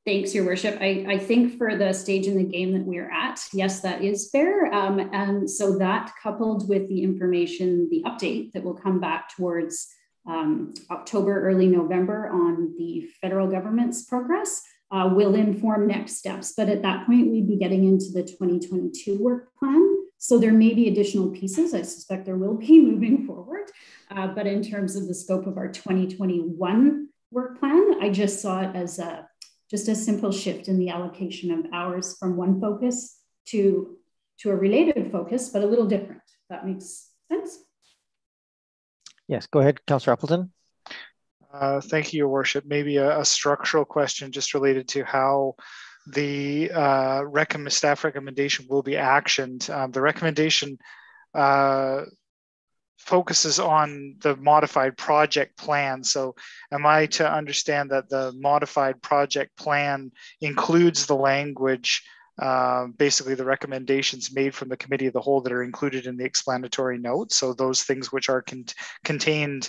Thanks, Your Worship. I think for the stage in the game that we're at, yes, that is fair. And so that, coupled with the information, the update that will come back towards October, early November on the federal government's progress, will inform next steps. But at that point, we'd be getting into the 2022 work plan. So there may be additional pieces. I suspect there will be moving forward. But in terms of the scope of our 2021 work plan, I just saw it as just a simple shift in the allocation of hours from one focus to a related focus, but a little different. That makes sense. Yes, go ahead, Councillor Appleton. Thank you, Your Worship. Maybe a structural question just related to how the staff recommendation will be actioned. The recommendation focuses on the modified project plan. So am I to understand that the modified project plan includes the language, basically the recommendations made from the Committee of the Whole that are included in the explanatory note? So those things which are contained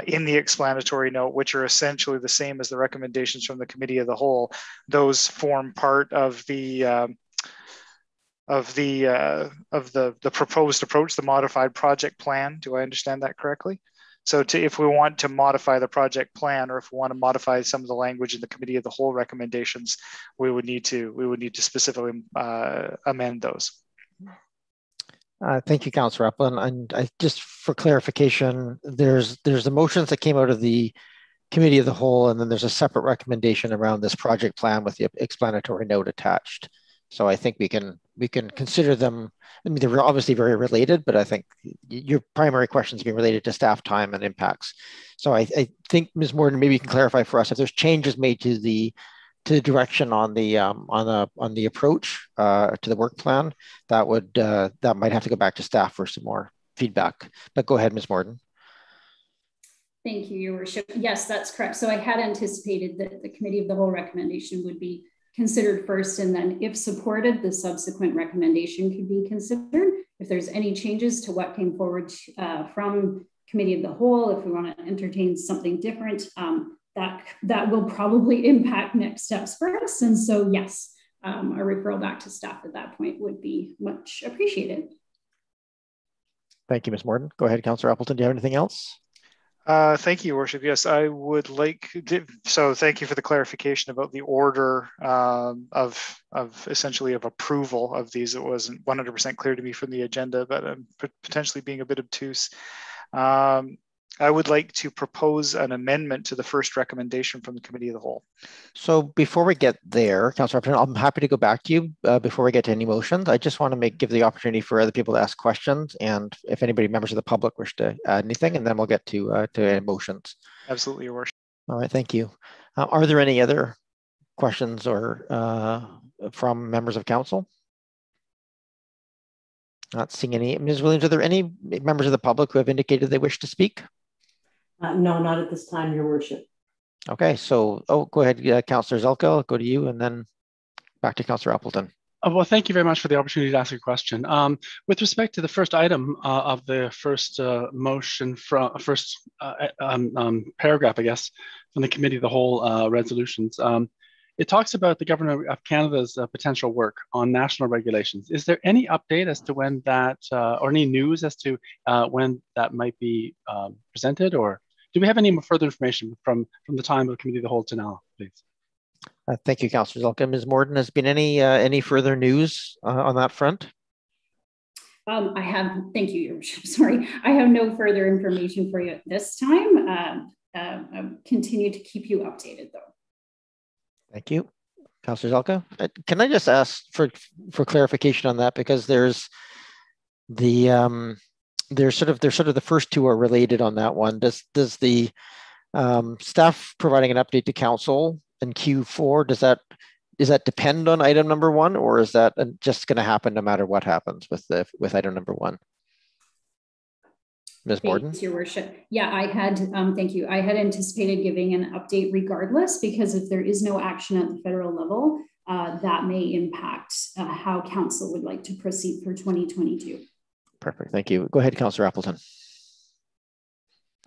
in the explanatory note, which are essentially the same as the recommendations from the Committee of the Whole, those form part of the proposed approach, the modified project plan. Do I understand that correctly? So if we want to modify the project plan, or if we want to modify some of the language in the Committee of the Whole recommendations, we would need to specifically amend those. Thank you, Councillor Appleton. And just for clarification, there's the motions that came out of the Committee of the Whole, and then there's a separate recommendation around this project plan with the explanatory note attached. So I think we can consider them. I mean, they're obviously very related, but I think your primary questions being related to staff time and impacts. So I think, Ms. Morden, maybe you can clarify for us if there's changes made to the direction on the approach to the work plan. That might have to go back to staff for some more feedback. But go ahead, Ms. Morden. Thank you, Your Worship. Yes, that's correct. So I had anticipated that the Committee of the Whole recommendation would be considered first, and then if supported, the subsequent recommendation could be considered. If there's any changes to what came forward from Committee of the Whole, if we want to entertain something different, that will probably impact next steps for us. And so yes, a referral back to staff at that point would be much appreciated. Thank you, Ms. Morden. Go ahead, Councillor Appleton. Do you have anything else? Thank you, Your Worship. Yes, I would like to, so thank you for the clarification about the order of essentially of approval of these. It wasn't 100% clear to me from the agenda, but I'm potentially being a bit obtuse. I would like to propose an amendment to the first recommendation from the Committee of the Whole. So before we get there, Councillor Appleton, I'm happy to go back to you before we get to any motions. I just want to give the opportunity for other people to ask questions, and if anybody, members of the public, wish to add anything, and then we'll get to motions. Absolutely, Your Worship. All right, thank you. Are there any other questions or from members of council? Not seeing any. Ms. Williams, are there any members of the public who have indicated they wish to speak? No, not at this time, Your Worship. Okay, so go ahead, Councillor Zelka. I'll go to you, and then back to Councillor Appleton. Well, thank you very much for the opportunity to ask a question. With respect to the first item of the first motion, from first paragraph, I guess, from the Committee of the Whole resolutions, it talks about the Government of Canada's potential work on national regulations. Is there any update as to when that, or any news as to when that might be presented, or do we have any further information from the time of the Committee of the Whole to now, please? Thank you, Councillor Zelka. Ms. Morden, has been any further news on that front? Thank you, Your Worship. Sorry, I have no further information for you at this time. I'll continue to keep you updated, though. Thank you. Councillor Zelka, can I just ask for clarification on that, because there's the sort of the first two are related on that one. Does the staff providing an update to council in Q4, does that depend on item number one, or is that just going to happen no matter what happens with item number one? Ms. Borden? Thanks, Your Worship. Yeah, I had, thank you. I had anticipated giving an update regardless, because if there is no action at the federal level, that may impact how council would like to proceed for 2022. Perfect, thank you. Go ahead, Councillor Appleton.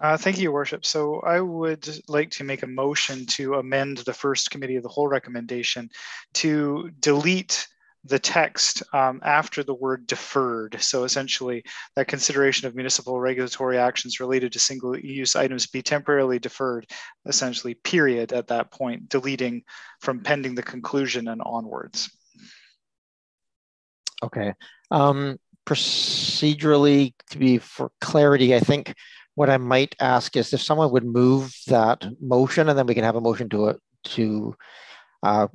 Thank you, Your Worship. So I would like to make a motion to amend the first committee of the whole recommendation to delete the text after the word deferred. So essentially that consideration of municipal regulatory actions related to single-use items be temporarily deferred, essentially period at that point, deleting from pending the conclusion and onwards. Okay. Procedurally, to be for clarity, I think what I might ask is if someone would move that motion, and then we can have a motion to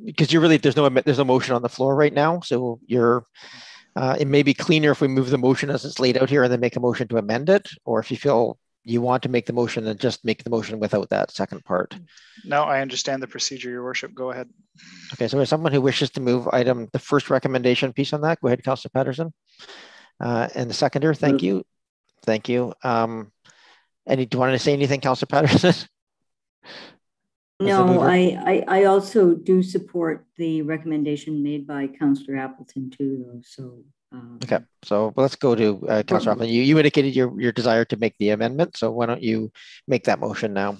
because there's no motion on the floor right now, so it may be cleaner if we move the motion as it's laid out here and then make a motion to amend it, or if you feel you want to make the motion, then just make the motion without that second part. No, I understand the procedure, Your Worship. Go ahead. Okay, so there's someone who wishes to move the first recommendation piece on that. Go ahead, Councillor Patterson. And the seconder, thank you. Thank you. Do you want to say anything, Councillor Patterson? No, I also do support the recommendation made by Councillor Appleton too, though. So okay, so let's go to Councillor Appleton. You indicated your desire to make the amendment, so why don't you make that motion now?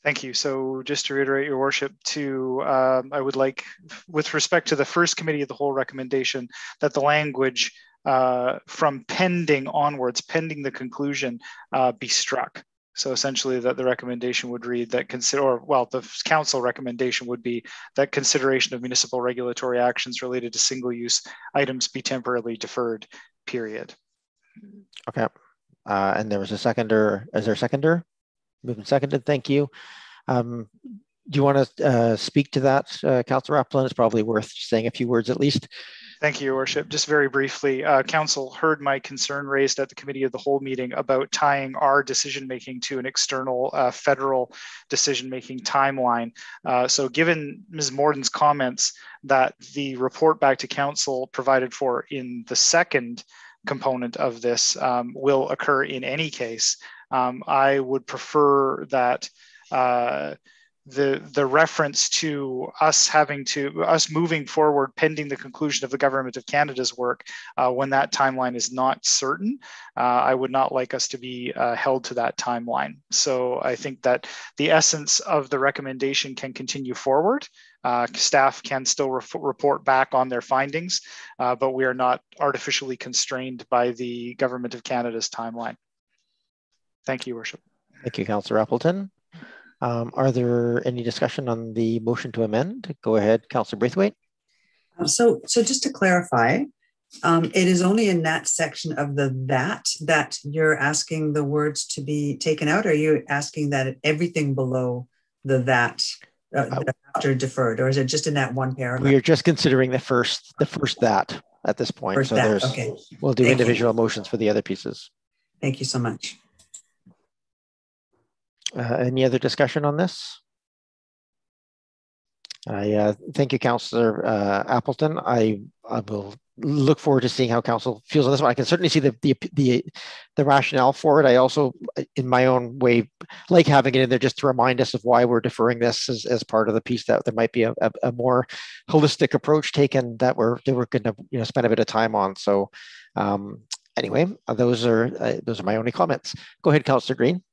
Thank you. So just to reiterate, Your Worship, I would like, with respect to the first committee of the whole recommendation, that the language from pending onwards, pending the conclusion, be struck. So essentially that the recommendation would read that the council recommendation would be that consideration of municipal regulatory actions related to single-use items be temporarily deferred, period. Okay. And there was a seconder. Is there a seconder? Moved and seconded. Thank you. Do you want to speak to that, Councillor Appleton? It's probably worth saying a few words at least. Thank you, Your Worship. Just very briefly, Council heard my concern raised at the Committee of the Whole meeting about tying our decision-making to an external federal decision-making timeline. So given Ms. Morden's comments that the report back to Council provided for in the second component of this will occur in any case, I would prefer that the reference to us moving forward pending the conclusion of the Government of Canada's work when that timeline is not certain, I would not like us to be held to that timeline. So I think that the essence of the recommendation can continue forward. Staff can still report back on their findings, but we are not artificially constrained by the Government of Canada's timeline. Thank you, Your Worship. Thank you, Councillor Appleton. Are there any discussion on the motion to amend? Go ahead, Councillor Braithwaite. So just to clarify, it is only in that section of that you're asking the words to be taken out, or are you asking that everything below that after deferred, or is it just in that one paragraph? We are just considering the first that at this point. First so that, there's okay. We'll do individual motions for the other pieces. Thank you so much. Any other discussion on this? Thank you, Councillor Appleton. I will look forward to seeing how Council feels on this one. I can certainly see the rationale for it. I also, in my own way, like having it in there just to remind us of why we're deferring this as part of the piece, that there might be a more holistic approach taken that we're going to spend a bit of time on. So anyway, those are my only comments. Go ahead, Councillor Green.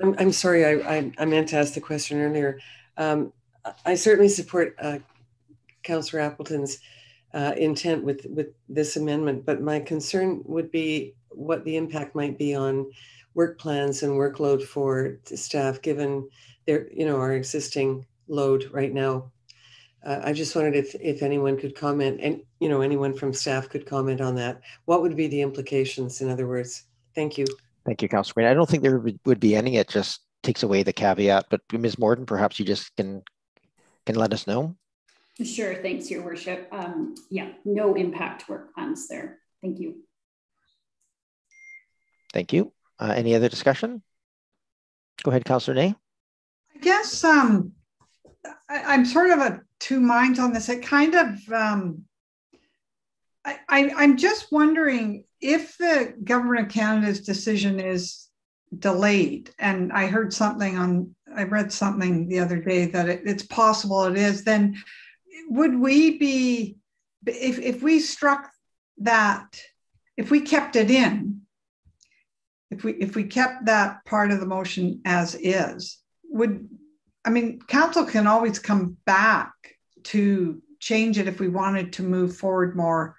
I'm sorry, I meant to ask the question earlier. I certainly support Councillor Appleton's intent with this amendment, but my concern would be what the impact might be on work plans and workload for staff, given our existing load right now. I just wondered if anyone could comment, and anyone from staff could comment on that. What would be the implications, in other words? Thank you. Thank you, Councillor Green. I don't think there would be any. It just takes away the caveat. But Ms. Morden, perhaps you just can let us know. Sure. Thanks, Your Worship. Yeah, no impact work plans there. Thank you. Thank you. Any other discussion? Go ahead, Councillor Ney. I guess I'm sort of of two minds on this. It kind of, I'm just wondering if the Government of Canada's decision is delayed, and I read something the other day that it's possible it is, then would we be, if we struck that, if we kept it in, if we kept that part of the motion as is, council can always come back to change it if we wanted to move forward more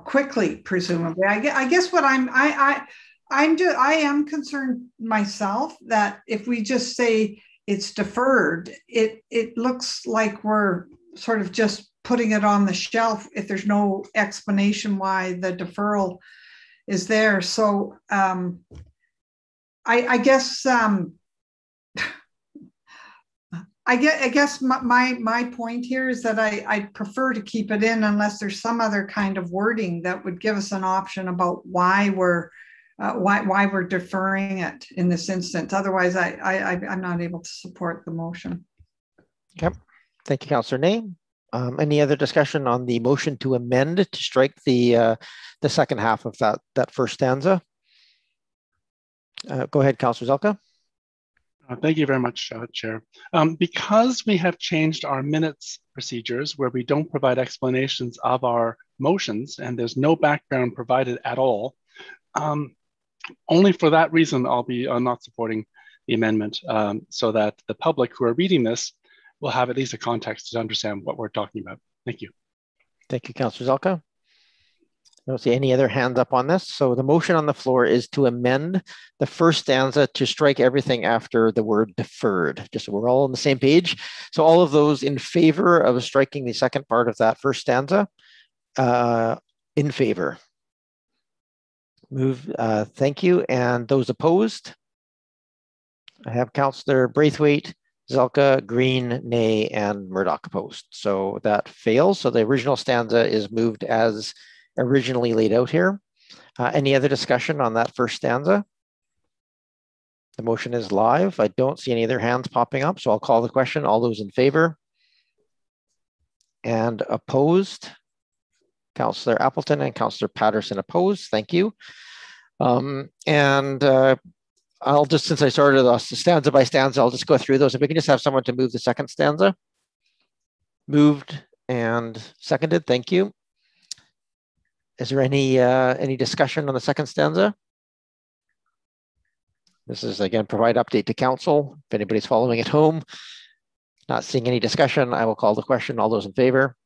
quickly, presumably. I guess what I am concerned myself that if we just say it's deferred, it looks like we're sort of just putting it on the shelf if there's no explanation why the deferral is there. So I guess my point here is that I'd prefer to keep it in unless there's some other kind of wording that would give us an option about why we're deferring it in this instance. Otherwise, I'm not able to support the motion. Okay, thank you, Councillor Ney. Any other discussion on the motion to amend to strike the second half of that first stanza? Go ahead, Councillor Zelka. Thank you very much, Chair. Because we have changed our minutes procedures where we don't provide explanations of our motions and there's no background provided at all, only for that reason I'll be not supporting the amendment, so that the public who are reading this will have at least a context to understand what we're talking about. Thank you. Thank you, Councillor Zelka. I don't see any other hands up on this. So the motion on the floor is to amend the first stanza to strike everything after the word deferred, just so we're all on the same page. So all of those in favor of striking the second part of that first stanza, in favor. Move, thank you. And those opposed? I have Councillor Braithwaite, Zelka, Green, Ney, and Murdoch opposed. So that fails. So the original stanza is moved as originally laid out here. Any other discussion on that first stanza? The motion is live. I don't see any other hands popping up, so I'll call the question. All those in favor? And opposed? Councillor Appleton and Councillor Patterson opposed. Thank you. I'll just, since I started off stanza by stanza, I'll just go through those. If we can just have someone to move the second stanza. Moved and seconded. Thank you. Is there any discussion on the second stanza? This is, again, provide update to council. If anybody's following at home, not seeing any discussion, I will call the question. All those in favor?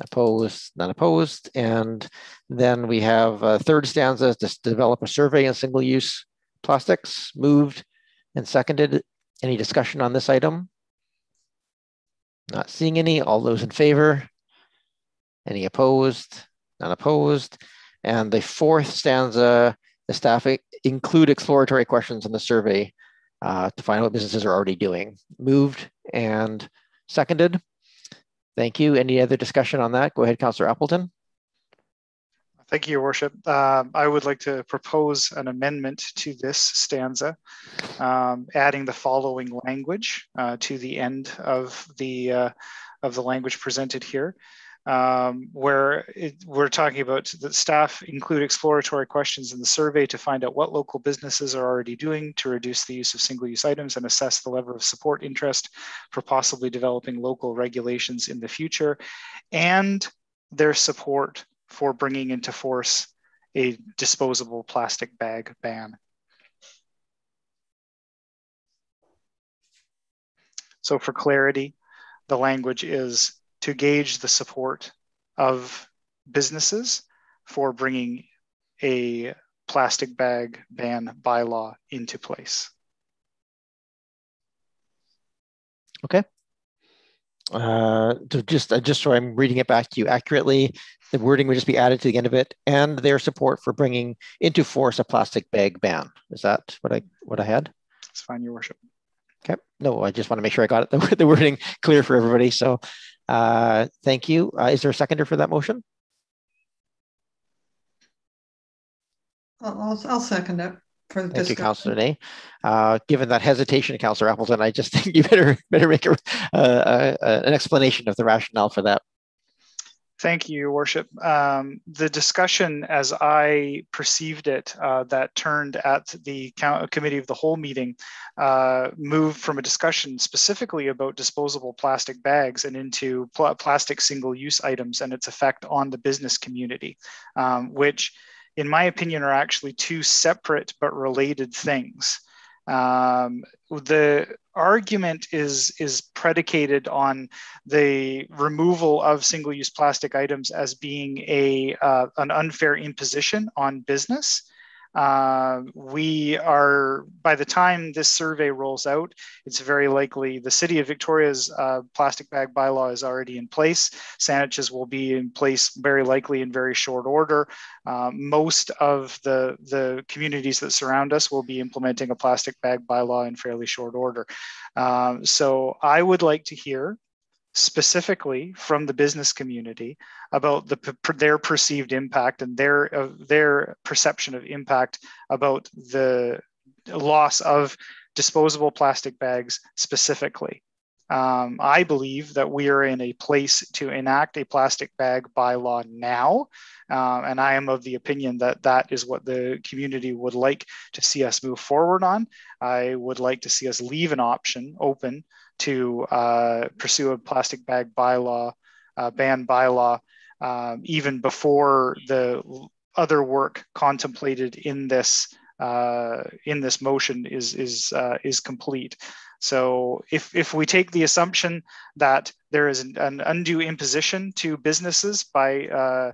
Opposed? None opposed. And then we have a third stanza, to develop a survey on single-use plastics. Moved and seconded. Any discussion on this item? Not seeing any. All those in favor? Any opposed? None opposed. And the fourth stanza, the staff include exploratory questions in the survey to find out what businesses are already doing. Moved and seconded. Thank you. Any other discussion on that? Go ahead, Councillor Appleton. Thank you, Your Worship. I would like to propose an amendment to this stanza, adding the following language to the end of the language presented here. Where we're talking about the staff include exploratory questions in the survey to find out what local businesses are already doing to reduce the use of single-use items and assess the level of support interest for possibly developing local regulations in the future, and their support for bringing into force a disposable plastic bag ban. So for clarity, the language is to gauge the support of businesses for bringing a plastic bag ban bylaw into place. Okay. Just so I'm reading it back to you accurately, the wording would just be added to the end of it, and their support for bringing into force a plastic bag ban. Is that what I had? It's fine, Your Worship. Okay. No, I just want to make sure I got it, the wording clear for everybody. So thank you. Is there a seconder for that motion? I'll second it for the discussion. Thank you, Councillor Ney. Given that hesitation, Councillor Appleton, I just think you better make an explanation of the rationale for that. Thank you, Your Worship. The discussion, as I perceived it, that turned at the Committee of the Whole meeting, moved from a discussion specifically about disposable plastic bags and into plastic single-use items and its effect on the business community, which in my opinion, are actually two separate but related things. The argument is predicated on the removal of single-use plastic items as being an unfair imposition on business. We are, by the time this survey rolls out, it's very likely the City of Victoria's plastic bag bylaw is already in place. Saanach's will be in place very likely in very short order. Most of the communities that surround us will be implementing a plastic bag bylaw in fairly short order. So I would like to hear specifically from the business community about their perceived impact and their perception of impact about the loss of disposable plastic bags specifically. I believe that we are in a place to enact a plastic bag bylaw now, and I am of the opinion that that is what the community would like to see us move forward on. I would like to see us leave an option open to pursue a plastic bag bylaw, ban bylaw, even before the other work contemplated in this motion is complete. So if we take the assumption that there is an undue imposition to businesses by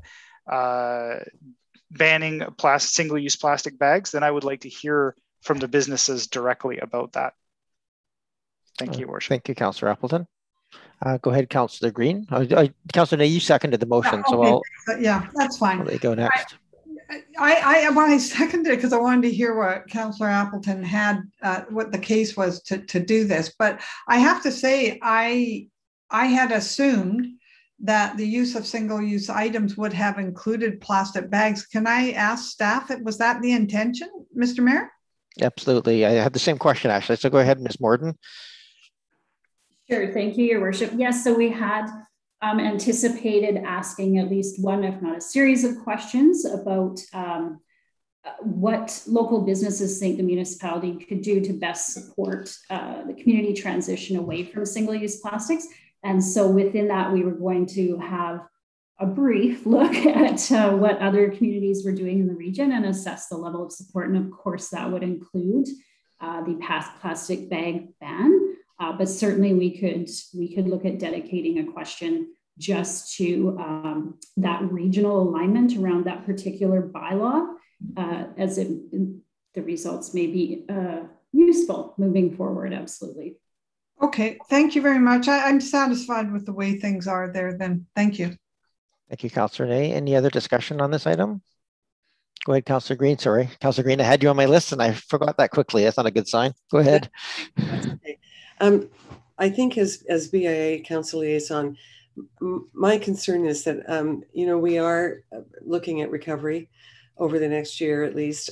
banning single-use plastic bags, then I would like to hear from the businesses directly about that. Thank you, Worship. Thank you, Councillor Appleton. Go ahead, Councillor Green. Councillor Ney, you seconded the motion, yeah, okay. so yeah, that's fine. I'll let you go next. I seconded it because I wanted to hear what Councillor Appleton had, what the case was to do this. But I have to say, I had assumed that the use of single-use items would have included plastic bags. Can I ask staff, was that the intention, Mr. Mayor? Absolutely. I had the same question, actually. So go ahead, Ms. Morden. Sure, thank you, Your Worship. Yes, so we had anticipated asking at least one, if not a series of questions about what local businesses think the municipality could do to best support the community transition away from single-use plastics. And so within that, we were going to have a brief look at what other communities were doing in the region and assess the level of support. And of course, that would include the plastic bag ban. But certainly we could look at dedicating a question just to that regional alignment around that particular bylaw, as the results may be useful moving forward. Absolutely. Okay, thank you very much. I'm satisfied with the way things are there then. Thank you. Thank you, Councillor Ney. Any other discussion on this item? Go ahead, Councillor Green. Sorry, Councillor Green, I had you on my list and I forgot that quickly. That's not a good sign. Go ahead. That's okay. I think as BIA Council Liaison, my concern is that, we are looking at recovery over the next year at least.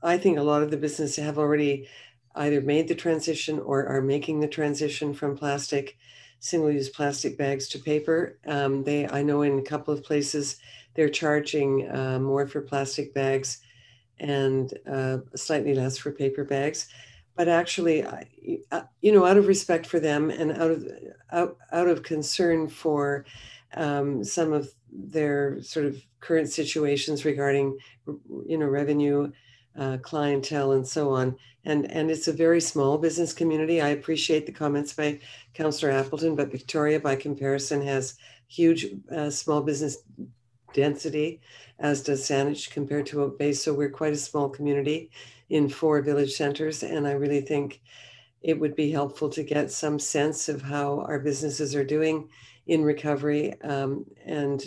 I think a lot of the businesses have already either made the transition or are making the transition from single-use plastic bags to paper. I know in a couple of places they're charging more for plastic bags and slightly less for paper bags. But actually, out of respect for them and out of concern for some of their sort of current situations regarding, revenue, clientele, and so on. And it's a very small business community. I appreciate the comments by Councillor Appleton, but Victoria, by comparison, has huge small business density, as does Saanich compared to Oak Bay. So we're quite a small community in 4 village centers. And I really think it would be helpful to get some sense of how our businesses are doing in recovery. And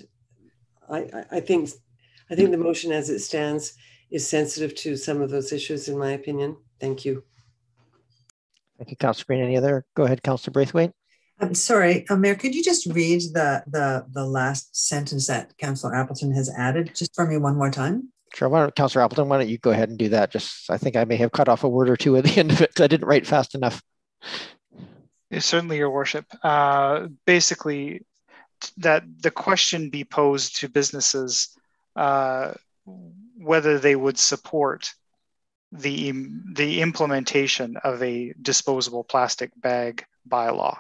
I think the motion as it stands is sensitive to some of those issues, in my opinion. Thank you. Thank you, Councillor Green. Any other? Go ahead, Councillor Braithwaite. I'm sorry, Mayor, could you just read the last sentence that Councillor Appleton has added just for me one more time? Sure. Councillor Appleton, why don't you go ahead and do that? I think I may have cut off a word or two at the end of it because I didn't write fast enough. Certainly, Your Worship. Basically, that the question be posed to businesses whether they would support the implementation of a disposable plastic bag bylaw.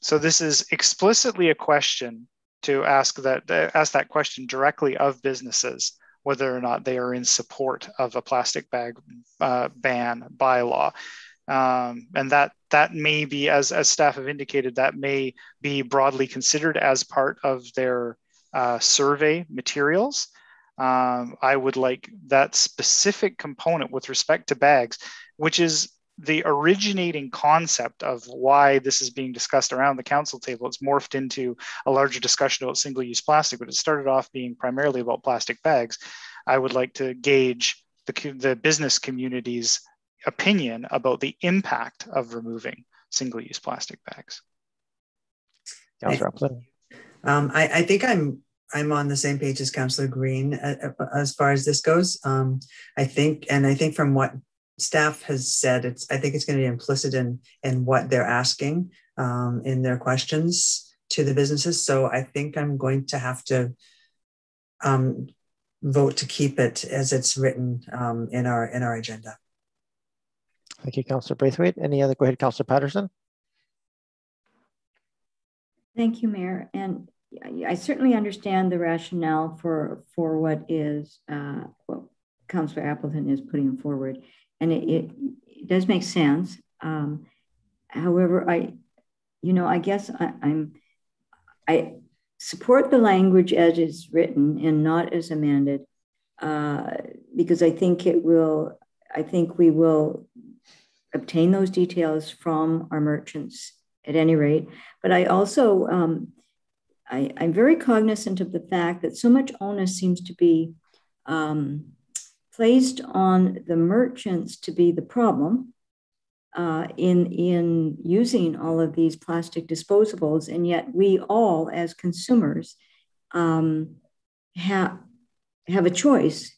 So this is explicitly a question to ask that question directly of businesses, whether or not they are in support of a plastic bag ban bylaw. And that may be, as staff have indicated, that may be broadly considered as part of their survey materials. I would like that specific component with respect to bags, which is the originating concept of why this is being discussed around the council table. It's morphed into a larger discussion about single-use plastic, but it started off being primarily about plastic bags. I would like to gauge the business community's opinion about the impact of removing single-use plastic bags. I think I'm on the same page as Councillor Green as far as this goes. I think from what staff has said, I think it's going to be implicit in what they're asking in their questions to the businesses. So I think I'm going to have to vote to keep it as it's written in our agenda. Thank you, Councillor Braithwaite. Any other? Go ahead, Councillor Patterson. Thank you, Mayor. And I certainly understand the rationale for what Councillor Appleton is putting forward, and it does make sense. However, I guess I support the language as it's written and not as amended, because I think we will obtain those details from our merchants at any rate. But I also, I'm very cognizant of the fact that so much onus seems to be placed on the merchants to be the problem in using all of these plastic disposables, and yet we all, as consumers, have a choice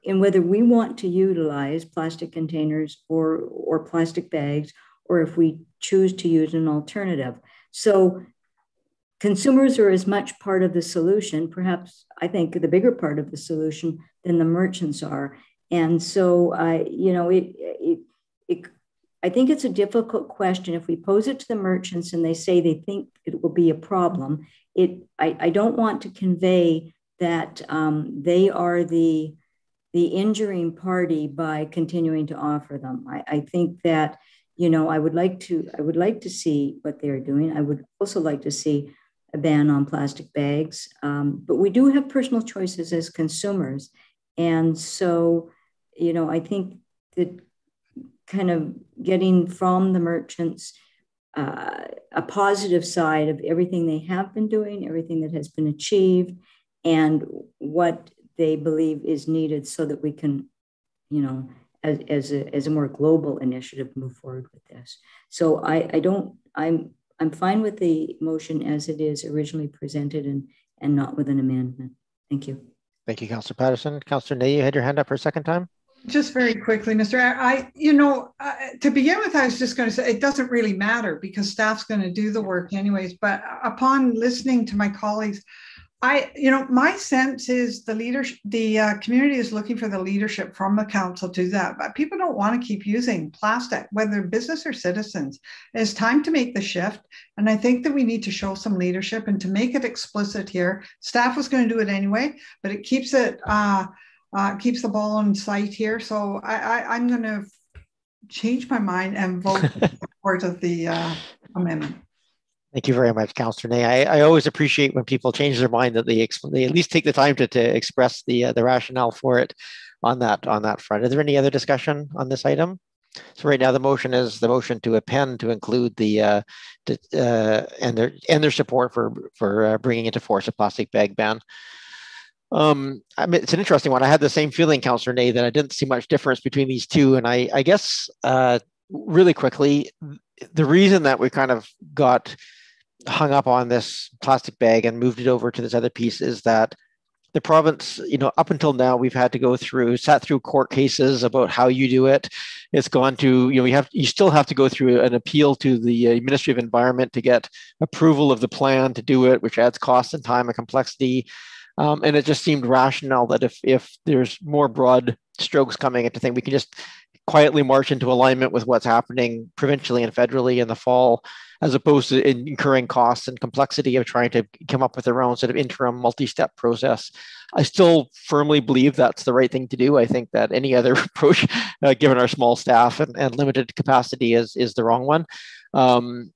in whether we want to utilize plastic containers or plastic bags, or if we choose to use an alternative. So consumers are as much part of the solution, perhaps I think the bigger part of the solution than the merchants are. And so, I think it's a difficult question. If we pose it to the merchants and they say they think it will be a problem, I don't want to convey that they are the injuring party by continuing to offer them. I think that, I would like to see what they're doing. I would also like to see a ban on plastic bags, but we do have personal choices as consumers. And so, I think that kind of getting from the merchants a positive side of everything they have been doing, everything that has been achieved, and what they believe is needed so that we can, as a more global initiative, move forward with this. So I'm fine with the motion as it is originally presented and not with an amendment. Thank you. Thank you, Councillor Patterson. Councillor Ney, you had your hand up for a second time. Just very quickly, Mr. To begin with, I was just going to say it doesn't really matter because staff's going to do the work anyways. But upon listening to my colleagues, my sense is the community is looking for the leadership from the council to do that. But people don't want to keep using plastic, whether business or citizens. It's time to make the shift. And I think that we need to show some leadership and to make it explicit here. Staff was going to do it anyway, but it keeps it keeps the ball in sight here. So I'm going to change my mind and vote in support of the amendment. Thank you very much, Councillor Ney. I always appreciate when people change their mind that they at least take the time to express the rationale for it on that front. Is there any other discussion on this item? So right now the motion is the motion to append to include and their support for bringing into force a plastic bag ban. It's an interesting one. I had the same feeling, Councillor Ney, that I didn't see much difference between these two, and I guess really quickly, the reason that we kind of got hung up on this plastic bag and moved it over to this other piece is that the province, up until now, we've had to sat through court cases about how you do it. It's gone to, you still have to go through an appeal to the Ministry of Environment to get approval of the plan to do it, which adds cost and time and complexity. And it just seemed rational that if there's more broad strokes coming into thing, we can just quietly march into alignment with what's happening provincially and federally in the fall. as opposed to incurring costs and complexity of trying to come up with their own sort of interim multi-step process. I still firmly believe that's the right thing to do. I think that any other approach, given our small staff and limited capacity, is the wrong one. And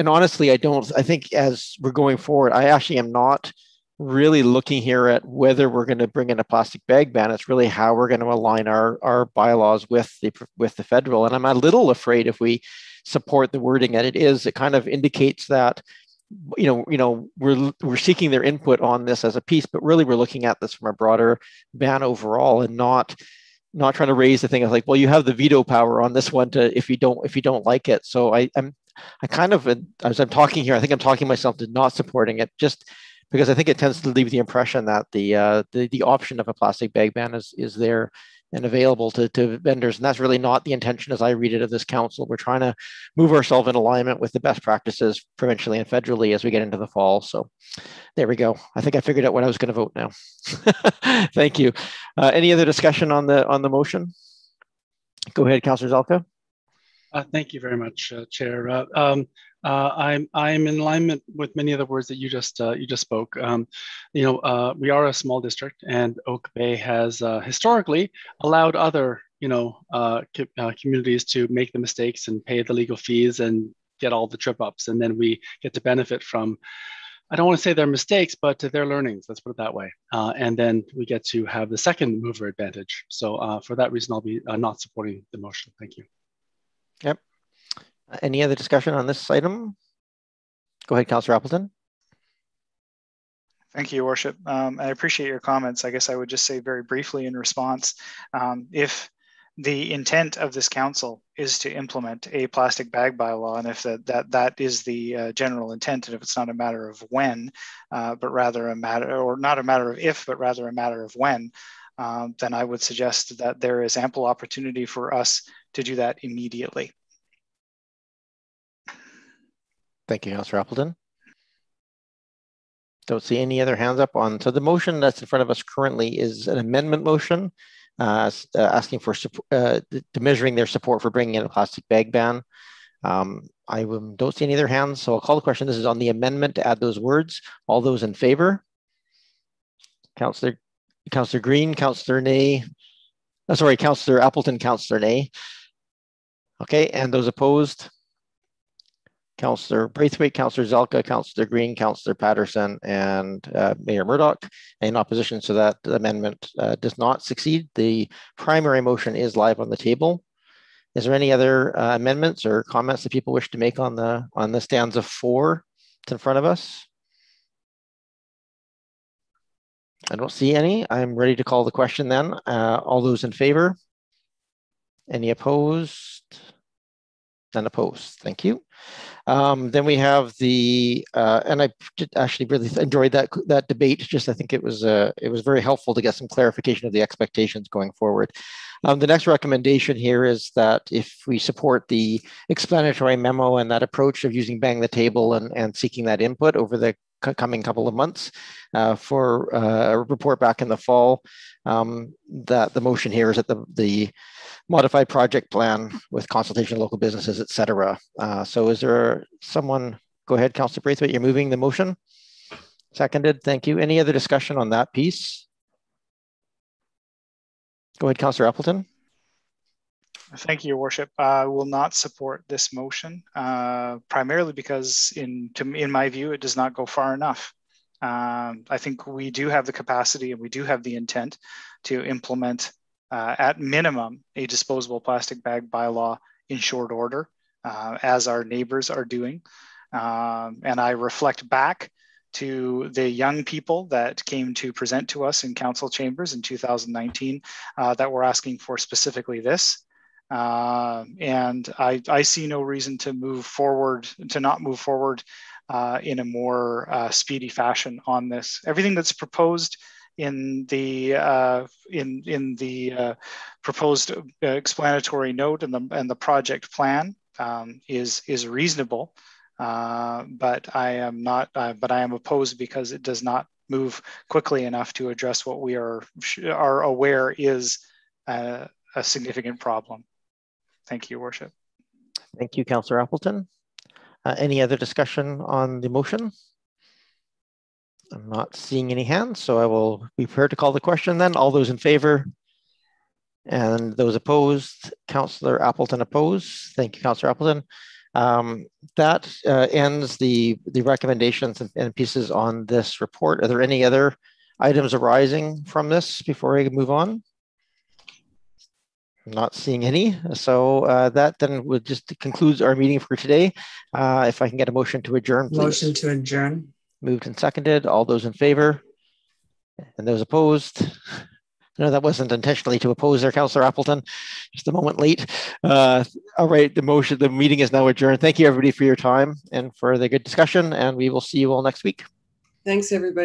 honestly, I think as we're going forward, I actually am not really looking here at whether we're going to bring in a plastic bag ban. It's really how we're going to align our bylaws with the federal. And I'm a little afraid if we support the wording that it is, it kind of indicates that we're seeking their input on this as a piece, but really we're looking at this from a broader ban overall, and not trying to raise the thing of like, well, you have the veto power on this one to if you don't like it. So I kind of, as I'm talking here, I think I'm talking myself to not supporting it, just because I think it tends to leave the impression that the option of a plastic bag ban is there and available to vendors. And that's really not the intention as I read it of this council. We're trying to move ourselves in alignment with the best practices provincially and federally as we get into the fall. So there we go. I think I figured out what I was going to vote now. Thank you. Any other discussion on the motion? Go ahead, Councillor Zalka. Thank you very much, Chair. I'm in alignment with many of the words that you just spoke. We are a small district, and Oak Bay has historically allowed other communities to make the mistakes and pay the legal fees and get all the trip ups, and then we get to benefit from, I don't want to say their mistakes, but their learnings. Let's put it that way. And then we get to have the second mover advantage. So for that reason, I'll be not supporting the motion. Thank you. Yep. Any other discussion on this item? Go ahead, Councillor Appleton. Thank you, Your Worship. I appreciate your comments. I guess I would just say very briefly in response, if the intent of this council is to implement a plastic bag bylaw, and if that is the general intent, and if it's not a matter of when, but rather a matter, or not a matter of if, but rather a matter of when, then I would suggest that there is ample opportunity for us to do that immediately. Thank you, Councillor Appleton. Don't see any other hands up on. So the motion that's in front of us currently is an amendment motion asking for measuring their support for bringing in a plastic bag ban. I don't see any other hands, so I'll call the question. This is on the amendment to add those words. All those in favor? Councillor Green, Councillor Ney. Sorry, Councillor Appleton, Councillor Ney. Okay, and those opposed? Councillor Braithwaite, Councillor Zelka, Councillor Green, Councillor Patterson, and Mayor Murdoch. In opposition, so that the amendment does not succeed. The primary motion is live on the table. Is there any other amendments or comments that people wish to make on the stanza 4 that's in front of us? I don't see any. I'm ready to call the question then. All those in favor? Any opposed? None opposed. Thank you. Then we have the, and I actually really enjoyed that debate. Just I think it was very helpful to get some clarification of the expectations going forward. The next recommendation here is that if we support the explanatory memo and that approach of using bang the table and seeking that input over the coming couple of months for a report back in the fall, that the motion here is that the modified project plan with consultation of local businesses, et cetera. So is there someone, go ahead, Councillor Braithwaite, you're moving the motion. Seconded, thank you. Any other discussion on that piece? Go ahead, Councillor Appleton. Thank you, Your Worship. I will not support this motion, primarily because in my view, it does not go far enough. I think we do have the capacity and we do have the intent to implement at minimum a disposable plastic bag bylaw in short order, as our neighbors are doing. And I reflect back to the young people that came to present to us in council chambers in 2019 that were asking for specifically this. And I see no reason to not move forward in a more speedy fashion on this. Everything that's proposed in the proposed explanatory note and the project plan is reasonable, but I am opposed because it does not move quickly enough to address what we are aware is a significant problem. Thank you, Your Worship. Thank you, Councillor Appleton. Any other discussion on the motion? I'm not seeing any hands, so I will be prepared to call the question then. All those in favor and those opposed? Councillor Appleton opposed. Thank you, Councillor Appleton. That ends the recommendations and pieces on this report. Are there any other items arising from this before I move on? I'm not seeing any. So that then would just concludes our meeting for today. If I can get a motion to adjourn, please. Motion to adjourn. Moved and seconded. All those in favor and those opposed? No, that wasn't intentionally to oppose there, Councillor Appleton. Just a moment late. All right, the meeting is now adjourned. Thank you, everybody, for your time and for the good discussion, and we will see you all next week. Thanks, everybody.